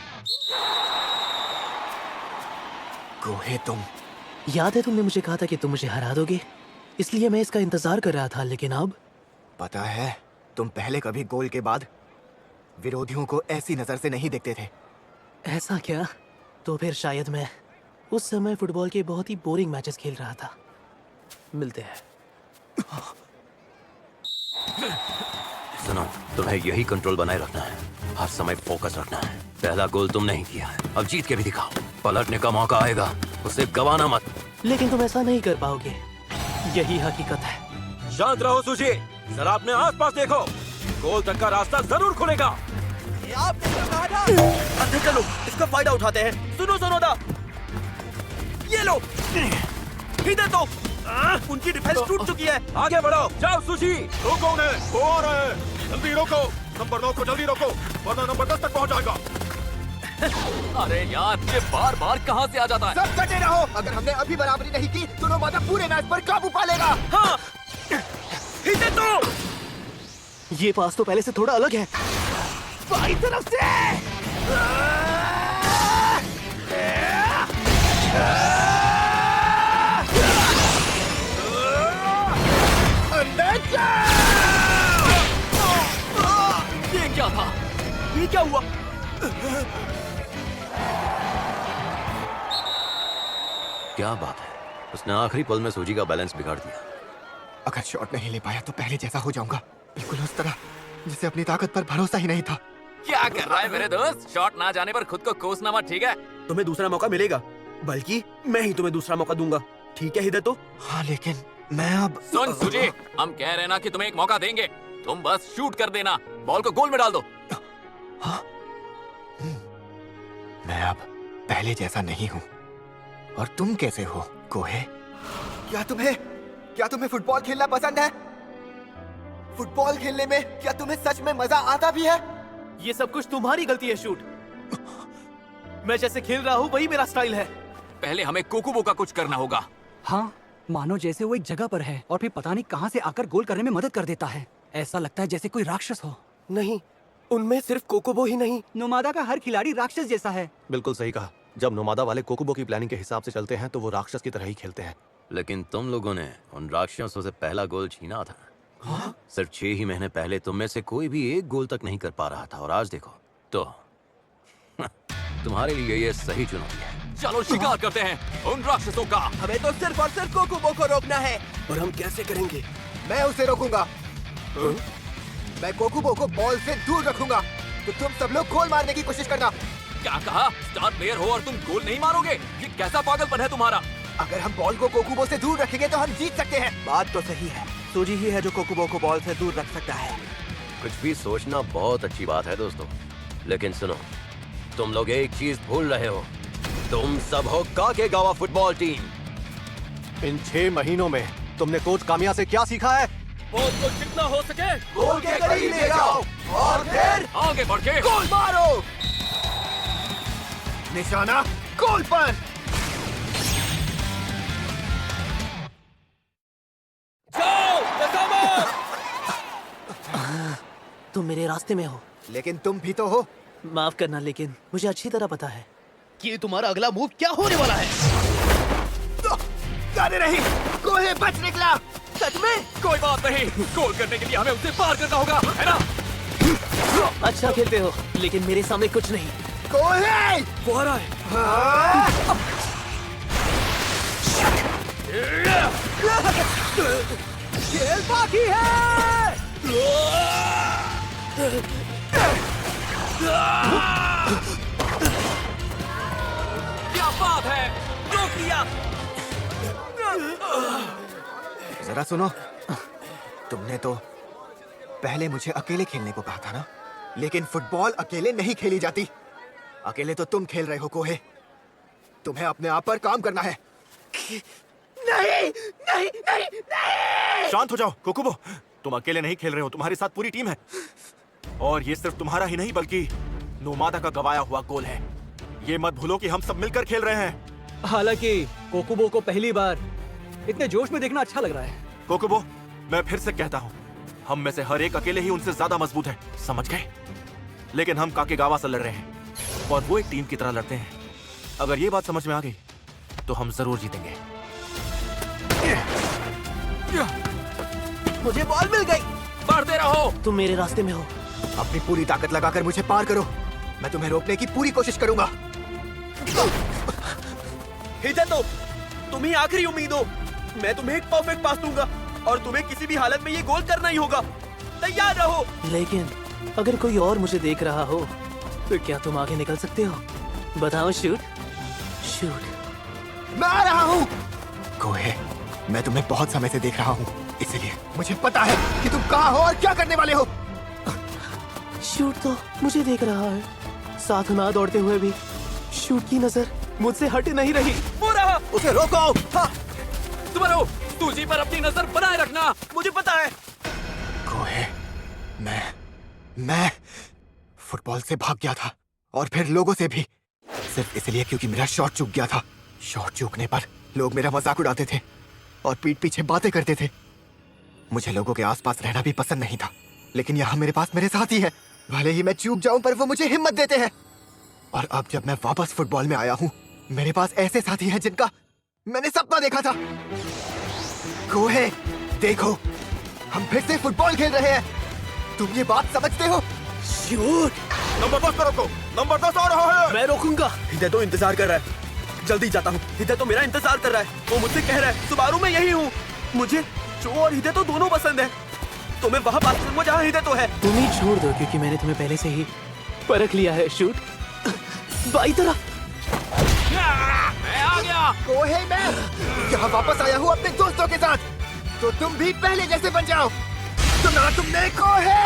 Speaker 7: कोहे, तुम
Speaker 13: याद है तुमने मुझे कहा था कि तुम मुझे हरा दोगे, इसलिए मैं इसका इंतजार कर रहा था। लेकिन अब
Speaker 7: पता है, तुम पहले कभी गोल के बाद विरोधियों को ऐसी नजर से नहीं देखते थे।
Speaker 13: ऐसा क्या? तो फिर शायद मैं उस समय फुटबॉल के बहुत ही बोरिंग मैचेस खेल रहा था। मिलते हैं।
Speaker 8: सुनो, तुम्हें यही कंट्रोल बनाए रखना है, हर समय फोकस रखना है। पहला गोल तुमने ही किया है, अब जीत के भी दिखाओ। पलटने का मौका आएगा, उसे गवाना मत।
Speaker 13: लेकिन तुम ऐसा नहीं कर पाओगे, यही हकीकत है।
Speaker 10: शांत रहो सूजी, जरा अपने आसपास देखो, गोल तक का रास्ता जरूर खुलेगा।
Speaker 11: अंदर चलो, इसका फायदा उठाते हैं। सुनो सोनोदा, ये लो। इधर तो उनकी डिफेंस टूट चुकी है।
Speaker 10: आगे बढ़ो, जाओ सूजी।
Speaker 9: रोको उन्हें, वो आ रहे हैं। जल्दी रोको, नंबर 9 को जल्दी रोको, वरना नंबर 10 तक पहुंच जाएगा।
Speaker 5: अरे यार, ये बार बार कहाँ से आ जाता है?
Speaker 7: सब डटे रहो। अगर हमने अभी बराबरी नहीं की तो नोमादा पूरे मैच पर काबू पा लेगा।
Speaker 11: हाँ, इधर तो।
Speaker 13: ये पास तो पहले से थोड़ा अलग है।
Speaker 7: बाई तरफ से अंदर
Speaker 5: ये क्या था?
Speaker 11: ये क्या हुआ?
Speaker 8: क्या बात है, उसने आखिरी पल में सूजी का बैलेंस बिगाड़ दिया।
Speaker 7: अगर शॉट नहीं ले पाया तो पहले जैसा हो जाऊंगा, बिल्कुल उस तरह जिसे अपनी ताकत पर भरोसा ही नहीं था।
Speaker 5: क्या कर रहा है मेरे दोस्त? शॉट ना जाने पर खुद को कोसना मत, ठीक है?
Speaker 3: तुम्हें दूसरा मौका मिलेगा, बल्कि मैं ही तुम्हें दूसरा मौका दूंगा, ठीक है हिदतो?
Speaker 7: हाँ, लेकिन मैं अब
Speaker 5: सुन सूजी, हम कह रहे हैं ना कि तुम्हें एक मौका देंगे, तुम बस शूट कर देना, बॉल को गोल में डाल दो।
Speaker 7: हाँ? मैं अब पहले जैसा नहीं हूँ। और तुम कैसे हो कोहे? क्या तुम्हें फुटबॉल खेलना पसंद है? फुटबॉल खेलने में क्या तुम्हें सच में मजा आता भी है?
Speaker 13: ये सब कुछ तुम्हारी गलती है शूट। मैं जैसे खेल रहा हूँ वही मेरा स्टाइल है।
Speaker 5: पहले हमें कोकुबो का कुछ करना होगा।
Speaker 4: हाँ, मानो जैसे वो एक जगह पर है और फिर पता नहीं कहाँ से आकर गोल करने में मदद कर देता है। ऐसा लगता है जैसे कोई राक्षस हो।
Speaker 10: नहीं, उनमें सिर्फ कोकोबो ही नहीं,
Speaker 4: नोमादा का हर खिलाड़ी राक्षस जैसा है।
Speaker 10: बिल्कुल सही कहा। जब नोमादा वाले कोकोबो की प्लानिंग के हिसाब से चलते हैं तो वो राक्षस की तरह ही खेलते हैं।
Speaker 8: लेकिन तुम लोगों ने उन राक्षसों से पहला गोल छीना था।
Speaker 10: हाँ?
Speaker 8: सिर्फ 6 ही महीने पहले तुम में से कोई भी एक गोल तक नहीं कर पा रहा था, और आज देखो तो तुम्हारे लिए ये सही चुनौती है।
Speaker 5: चलो शिकार करते हैं उन राक्षसों का।
Speaker 11: हमें तो सिर्फ और सिर्फ कोकोबो को रोकना है।
Speaker 10: और हम कैसे करेंगे?
Speaker 7: मैं उसे रोकूंगा। मैं कोकुबो को बॉल से दूर रखूंगा, तो तुम सब लोग गोल मारने की कोशिश करना।
Speaker 5: क्या कहा? स्टार प्लेयर हो और तुम गोल नहीं मारोगे? ये कैसा पागलपन है तुम्हारा?
Speaker 7: अगर हम बॉल को कोकुबो से दूर रखेंगे तो हम जीत सकते हैं।
Speaker 11: बात तो सही है, सूजी ही है जो कोकोबो को बॉल से दूर रख सकता है।
Speaker 8: कुछ भी सोचना बहुत अच्छी बात है दोस्तों, लेकिन सुनो, तुम लोग एक चीज भूल रहे हो। तुम सब हो काकेगावा फुटबॉल टीम।
Speaker 13: इन 6 महीनों में तुमने कोच कामिया से क्या सीखा है?
Speaker 11: बॉल को जितना हो सके
Speaker 7: गोल के करीब ले जाओ और फिर
Speaker 5: आगे बढ़ के
Speaker 7: गोल मारो। निशाना गोल पर।
Speaker 13: तुम मेरे रास्ते में हो,
Speaker 7: लेकिन तुम भी तो हो।
Speaker 13: माफ करना, लेकिन मुझे अच्छी तरह पता है कि तुम्हारा अगला मूव क्या होने वाला है।
Speaker 7: जाने नहीं, कोहे बच निकला।
Speaker 13: सच में?
Speaker 5: कोई बात नहीं, गोल करने के लिए हमें उसे पार करना होगा, है ना?
Speaker 13: अच्छा खेलते हो, लेकिन मेरे सामने कुछ नहीं।
Speaker 7: कोहे!
Speaker 13: वो आ रहा है।
Speaker 7: खेल बाकी है।
Speaker 5: क्या बात है,
Speaker 13: रोक दिया।
Speaker 7: जरा सुनो, तुमने तो पहले मुझे अकेले खेलने को कहा था ना, लेकिन फुटबॉल अकेले नहीं खेली जाती। अकेले तो तुम खेल रहे हो कोहे, तुम्हें अपने आप पर काम करना है। नहीं नहीं नहीं नहीं।
Speaker 9: शांत हो जाओ कोकुबो, तुम अकेले नहीं खेल रहे हो, तुम्हारे साथ पूरी टीम है। और ये सिर्फ तुम्हारा ही नहीं बल्कि नोमादा का गवाया हुआ गोल है। ये मत भूलो कि हम सब मिलकर खेल रहे हैं।
Speaker 4: हालांकि कोकुबो को पहली बार इतने जोश में देखना अच्छा लग रहा है।
Speaker 9: कोकुबो, मैं फिर से कहता हूँ, हम में से हर एक अकेले ही उनसे ज्यादा मजबूत है, समझ गए? लेकिन हम काकेगावा से लड़ रहे हैं और वो एक टीम की तरह लड़ते हैं। अगर ये बात समझ में आ गई तो हम जरूर जीतेंगे।
Speaker 13: मुझे बॉल मिल गई।
Speaker 5: बढ़ते रहो।
Speaker 13: तुम मेरे रास्ते में हो।
Speaker 7: अपनी पूरी ताकत लगाकर मुझे पार करो, मैं तुम्हें रोकने की पूरी कोशिश करूंगा।
Speaker 10: हिदेतो, तुम ही आखिरी उम्मीद हो। मैं तुम्हें एक परफेक्ट पास दूंगा और तुम्हें किसी भी हालत में ये गोल करना ही होगा। तैयार रहो।
Speaker 13: लेकिन अगर कोई और मुझे देख रहा हो तो क्या तुम आगे निकल सकते हो? बताओ। Shoot shoot.
Speaker 7: मैं आ रहा हूँ। कोहे, मैं तुम्हें बहुत समय से देख रहा हूँ, इसलिए मुझे पता है कि तुम कहाँ हो और क्या करने वाले हो।
Speaker 13: शूट तो मुझे देख रहा है, साथ ना दौड़ते हुए भी शूट की नजर मुझसे हट नहीं रही।
Speaker 10: वो रहा।
Speaker 7: उसे रोको। हाँ।
Speaker 5: सुबारू, सूजी पर अपनी नजर बनाए रखना।
Speaker 10: मुझे पता है।
Speaker 7: कोहे, मैं फुटबॉल से भाग गया था और फिर लोगों से भी, सिर्फ इसलिए क्योंकि मेरा शॉट चूक गया था। शॉट चूकने पर लोग मेरा मजाक उड़ाते थे और पीठ पीछे बातें करते थे। मुझे लोगों के आसपास रहना भी पसंद नहीं था, लेकिन यहाँ मेरे पास मेरे साथी है। भले ही मैं चूक जाऊं पर वो मुझे हिम्मत देते हैं। और अब जब मैं वापस फुटबॉल में आया हूँ, मेरे पास ऐसे साथी हैं जिनका मैंने सपना देखा था। कोहे, देखो, हम फिर से फुटबॉल खेल रहे हैं। तुम ये बात समझते हो?
Speaker 13: शूट।
Speaker 9: नंबर 10 को रोको। नंबर 10 आ रहा है।
Speaker 13: मैं रोकूंगा।
Speaker 10: हिदेतो इंतजार कर रहा है, जल्दी जाता हूँ। हिदेतो मेरा इंतजार कर रहा है, वो मुझसे कह रहा है सुबारू मैं यही हूँ। मुझे जो और हिदेतो दोनों पसंद है, तो मैं वहाँ पास करूंगा जहाँ हिदेतो है।
Speaker 13: तुम ही छोड़ दो, क्योंकि मैंने तुम्हें पहले से ही परख लिया है। शूट बाई तरफ।
Speaker 5: मैं आ गया।
Speaker 7: कोहे, मैं यहाँ वापस आया हूँ अपने दोस्तों के साथ, तो तुम भी पहले जैसे बन जाओ। सुना तुमने कोहे?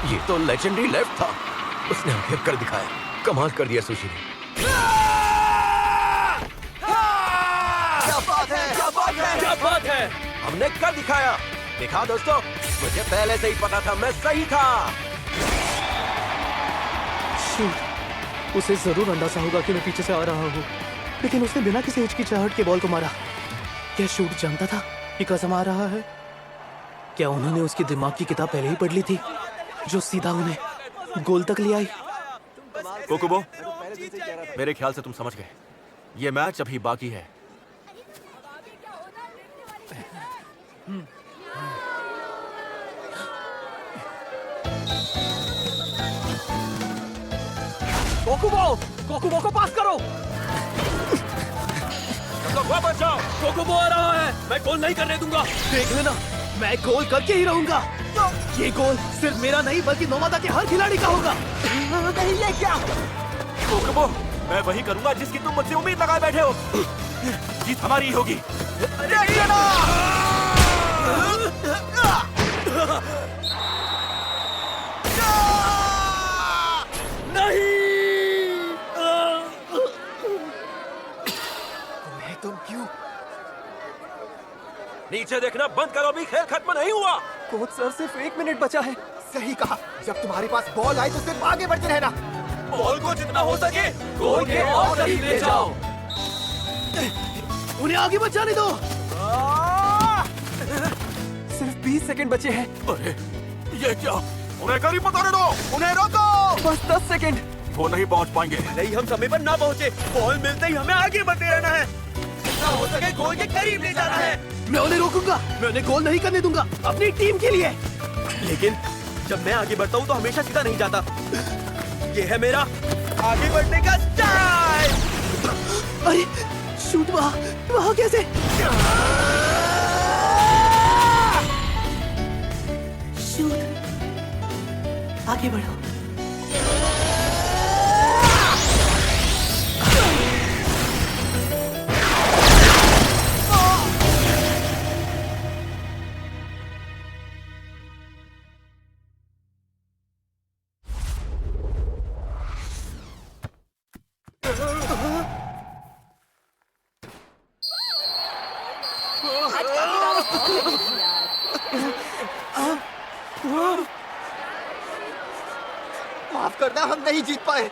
Speaker 8: ये तो लेजेंडरी लेफ्ट था, उसने हमें कर दिखाया। कमाल कर दिया सुशी ने।
Speaker 7: क्या बात है, क्या बात है,
Speaker 10: क्या बात है।
Speaker 8: हमने कर दिखाया। देखा दोस्तों, मुझे पहले से ही पता था, मैं सही था।
Speaker 13: शूट। उसे जरूर अंदाजा होगा कि मैं पीछे से आ रहा हूँ, लेकिन उसने बिना किसी हिचकिचाहट के बॉल को मारा। क्या शूट जानता था कि कसम आ रहा है? क्या उन्होंने उसकी दिमाग की किताब पहले ही पढ़ ली थी, जो सीधा उन्हें गोल तक ले आई?
Speaker 9: कोकुबो, मेरे ख्याल से तुम समझ गए, ये मैच अभी बाकी है।
Speaker 4: कोकुबो को पास करो।
Speaker 10: वापस जाओ। कोकुबो आ रहा है, मैं गोल नहीं करने दूंगा।
Speaker 13: देख लेना, मैं गोल करके ही रहूंगा। ये गोल सिर्फ मेरा नहीं बल्कि नोमादा के हर खिलाड़ी का होगा।
Speaker 7: नहीं, ये क्या?
Speaker 9: कोकुबो, मैं वही करूंगा जिसकी तुम मुझसे उम्मीद लगाए बैठे हो। जीत हमारी ही होगी।
Speaker 7: तुम क्यों?
Speaker 8: नीचे देखना बंद करो, अभी खेल खत्म नहीं हुआ।
Speaker 13: कोच सर, सिर्फ 1 मिनट बचा है।
Speaker 7: सही कहा, जब तुम्हारे पास बॉल आए तो सिर्फ आगे बढ़ते रहना।
Speaker 11: बॉल को जितना हो सके गोल के और करीब ले जाओ।
Speaker 13: उन्हें आगे मत जाने दो।
Speaker 6: सिर्फ 20 सेकंड बचे हैं।
Speaker 11: अरे ये क्या?
Speaker 9: उन्हें करीब मत आने दो, उन्हें रोको।
Speaker 6: बस 10 सेकंड।
Speaker 9: वो नहीं पहुंच पाएंगे।
Speaker 3: नहीं, हम समय पर ना पहुंचे, बॉल मिलते ही हमें आगे बढ़ते रहना है। जितना हो सके गोल के करीब ले जाना है।
Speaker 13: मैं उन्हें रोकूंगा, मैं उन्हें गोल नहीं करने दूंगा अपनी टीम के लिए।
Speaker 3: लेकिन जब मैं आगे बढ़ता हूँ तो हमेशा सीधा नहीं जाता। ये है मेरा आगे बढ़ने का स्टाइल।
Speaker 13: अरे शूट वहाँ कैसे? शूट, आगे बढ़ो।
Speaker 7: माफ करना, हम नहीं जीत पाए।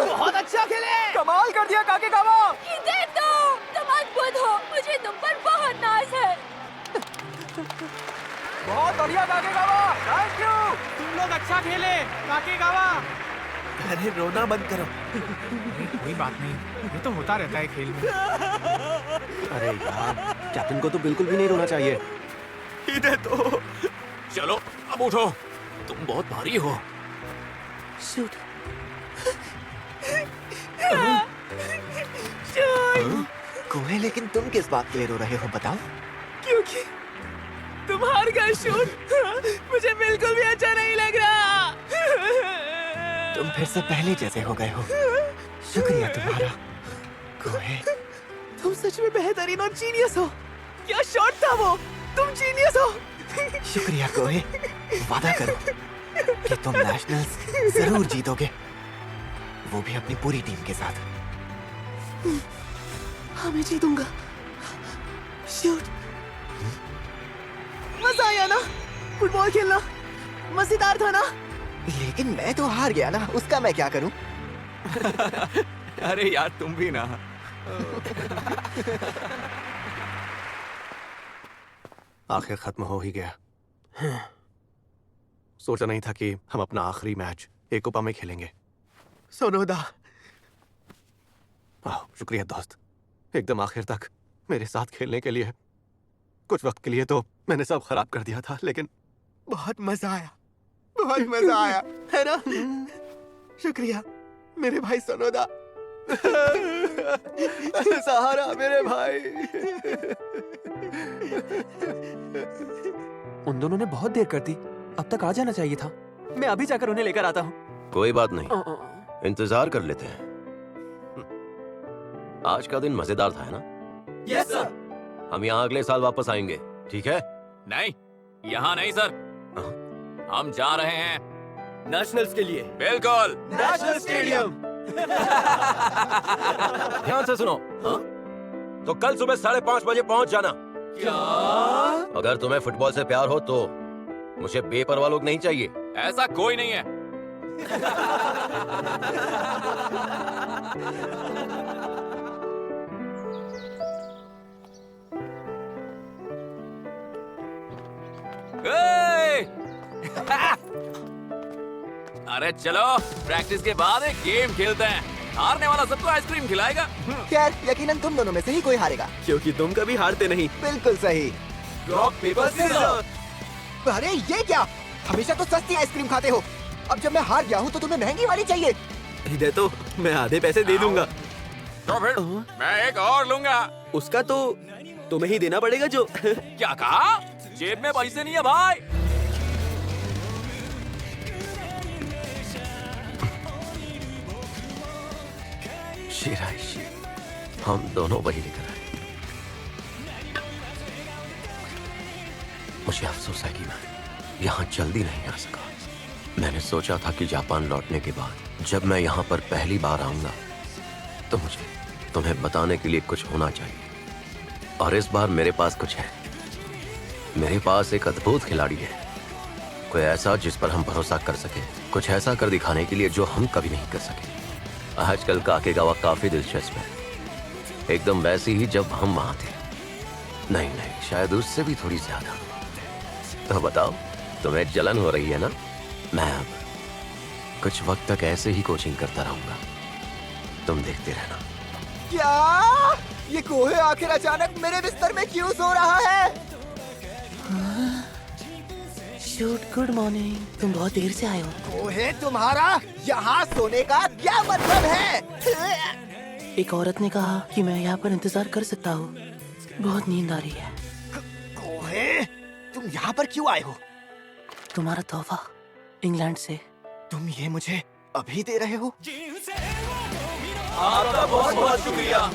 Speaker 13: बहुत अच्छा खेले,
Speaker 6: कमाल कर दिया काकेगावा।
Speaker 2: इधर तो तुम अद्भुत हो, मुझे तुम पर बहुत नाज है।
Speaker 6: बहुत बढ़िया काकेगावा, थैंक यू। तुम लोग अच्छा खेले काकेगावा।
Speaker 3: अरे रोना बंद करो।
Speaker 6: कोई बात नहीं, ये तो होता रहता है खेल में।
Speaker 3: अरे यार, कैप्टन को तो बिल्कुल भी नहीं रोना चाहिए।
Speaker 5: इधर तो चलो अब उठो, तुम बहुत भारी हो।
Speaker 13: शूट,
Speaker 7: कोहे, लेकिन तुम किस बात के लिए रो रहे हो बताओ?
Speaker 13: क्योंकि तुम हार गए शूट। मुझे बिल्कुल भी अच्छा नहीं लग रहा।
Speaker 7: तुम फिर से पहले जैसे हो गए हो। शुक्रिया तुम्हारा कोहे।
Speaker 13: तुम सच में बेहतरीन और जीनियस हो। क्या शॉट था वो, तुम जीनियस हो।
Speaker 7: शुक्रिया कोहे, वादा करो कि तुम नेशनल्स जरूर जीतोगे, वो भी अपनी पूरी टीम के साथ।
Speaker 13: हाँ, मैं जीतूंगा। शूट, मजा आया ना? फुटबॉल खेलना मजेदार था ना?
Speaker 7: लेकिन मैं तो हार गया ना, उसका मैं क्या करूं?
Speaker 5: अरे यार तुम भी ना।
Speaker 10: आखिर खत्म हो ही गया। सोचा नहीं था कि हम अपना आखिरी मैच एकोपा में खेलेंगे।
Speaker 13: सोनोदा,
Speaker 10: शुक्रिया दोस्त, एकदम आखिर तक मेरे साथ खेलने के लिए। कुछ वक्त के लिए तो मैंने सब खराब कर दिया था, लेकिन
Speaker 13: बहुत मजा आया, बहुत मजा आया, है ना? शुक्रिया मेरे भाई सोनोदा।
Speaker 10: सहारा मेरे भाई।
Speaker 6: उन दोनों ने बहुत देर कर दी, अब तक आ जाना चाहिए था। मैं अभी जाकर उन्हें लेकर आता हूँ।
Speaker 8: कोई बात नहीं, इंतजार कर लेते हैं। आज का दिन मजेदार था, है ना?
Speaker 11: Yes sir.
Speaker 8: हम यहाँ अगले साल वापस आएंगे, ठीक है?
Speaker 5: नहीं, यहाँ नहीं सर, हम जा रहे हैं
Speaker 11: नेशनल्स के लिए।
Speaker 5: बिल्कुल,
Speaker 11: नेशनल स्टेडियम।
Speaker 8: ध्यान से सुनो, तो कल सुबह 5:30 बजे पहुंच जाना।
Speaker 11: क्या?
Speaker 8: अगर तुम्हें फुटबॉल से प्यार हो तो मुझे बेपरवाह लोग नहीं चाहिए।
Speaker 5: ऐसा कोई नहीं है। अरे चलो, प्रैक्टिस के बाद एक गेम खेलते हैं। हारने वाला सबको आइसक्रीम खिलाएगा।
Speaker 7: खैर, यकीनन तुम दोनों में से ही कोई हारेगा।
Speaker 3: क्योंकि तुम कभी हारते नहीं।
Speaker 7: बिल्कुल सही।
Speaker 11: Rock paper scissor.
Speaker 7: अरे ये क्या, हमेशा तो सस्ती आइसक्रीम खाते हो। अब जब मैं हार गया हूँ तो तुम्हें महंगी वाली चाहिए।
Speaker 3: इधर तो मैं आधे पैसे दे दूंगा।
Speaker 5: तो फिर मैं एक और लूंगा।
Speaker 3: उसका तो तुम्हें ही देना पड़ेगा। जो
Speaker 5: क्या कहा? जेब में पैसे नहीं है भाई।
Speaker 8: शिराइशी, हम दोनों वही लेकर आए। मुझे अफसोस है कि मैं यहाँ जल्दी नहीं आ सका। मैंने सोचा था कि जापान लौटने के बाद जब मैं यहाँ पर पहली बार आऊंगा तो मुझे तुम्हें बताने के लिए कुछ होना चाहिए, और इस बार मेरे पास कुछ है। मेरे पास एक अद्भुत खिलाड़ी है, कोई ऐसा जिस पर हम भरोसा कर सके, कुछ ऐसा कर दिखाने के लिए जो हम कभी नहीं कर सके। आजकल काकेगावा काफी दिलचस्प है, एकदम वैसी ही जब हम वहां थे। नहीं नहीं, शायद उससे भी थोड़ी ज्यादा। तो बताओ, तुम्हें जलन हो रही है ना? मैं अब कुछ वक्त तक ऐसे ही कोचिंग करता रहूंगा, तुम देखते रहना।
Speaker 7: क्या ये कोहे आखिर अचानक मेरे बिस्तर में क्यों सो रहा है?
Speaker 13: Shoot, good morning. तुम बहुत देर से आए हो।
Speaker 7: कोहे, तुम्हारा यहाँ सोने का क्या मतलब है?
Speaker 13: एक औरत ने कहा कि मैं यहाँ पर इंतजार कर सकता हूँ। बहुत नींद आ रही है।
Speaker 7: कोहे, तुम यहाँ पर क्यों आए हो?
Speaker 13: तुम्हारा तोहफा इंग्लैंड से।
Speaker 7: तुम ये मुझे अभी दे रहे हो?
Speaker 11: आपका बहुत बहुत शुक्रिया।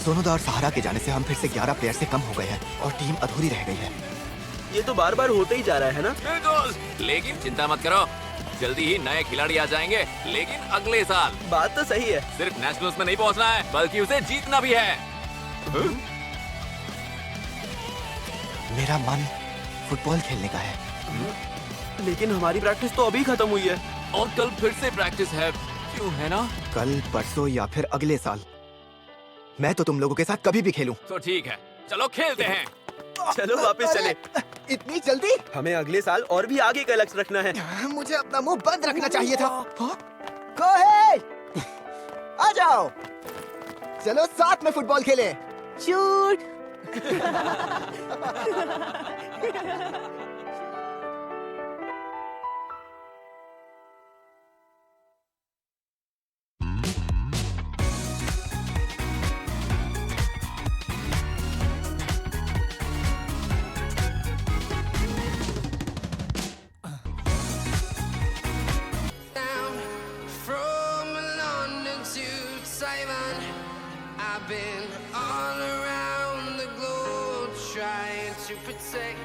Speaker 7: सोनोदा और सहारा के जाने से हम फिर से 11 प्लेयर से कम हो गए हैं और टीम अधूरी रह गई है।
Speaker 3: ये तो बार बार होते ही जा रहा है ना?
Speaker 5: बिल्कुल, लेकिन चिंता मत करो, जल्दी ही नए खिलाड़ी आ जाएंगे, लेकिन अगले साल।
Speaker 3: बात तो सही है।
Speaker 5: सिर्फ नेशनल्स में नहीं पहुंचना है, बल्कि उसे जीतना भी है।
Speaker 7: मेरा मन फुटबॉल खेलने का है।
Speaker 3: लेकिन हमारी प्रैक्टिस तो अभी खत्म हुई है।
Speaker 5: और कल फिर से प्रैक्टिस है, क्यों है ना?
Speaker 7: कल, परसों या फिर अगले साल मैं तो तुम लोगों के साथ कभी भी खेलूं।
Speaker 5: तो ठीक है, चलो खेलते हैं।
Speaker 3: चलो वापस चले।
Speaker 7: इतनी जल्दी?
Speaker 3: हमें अगले साल और भी आगे का लक्ष्य रखना है।
Speaker 7: मुझे अपना मुंह बंद रखना चाहिए था। कोहे, आ जाओ, चलो साथ में फुटबॉल खेलें।
Speaker 13: Shoot.
Speaker 14: I've been all around the globe trying to protect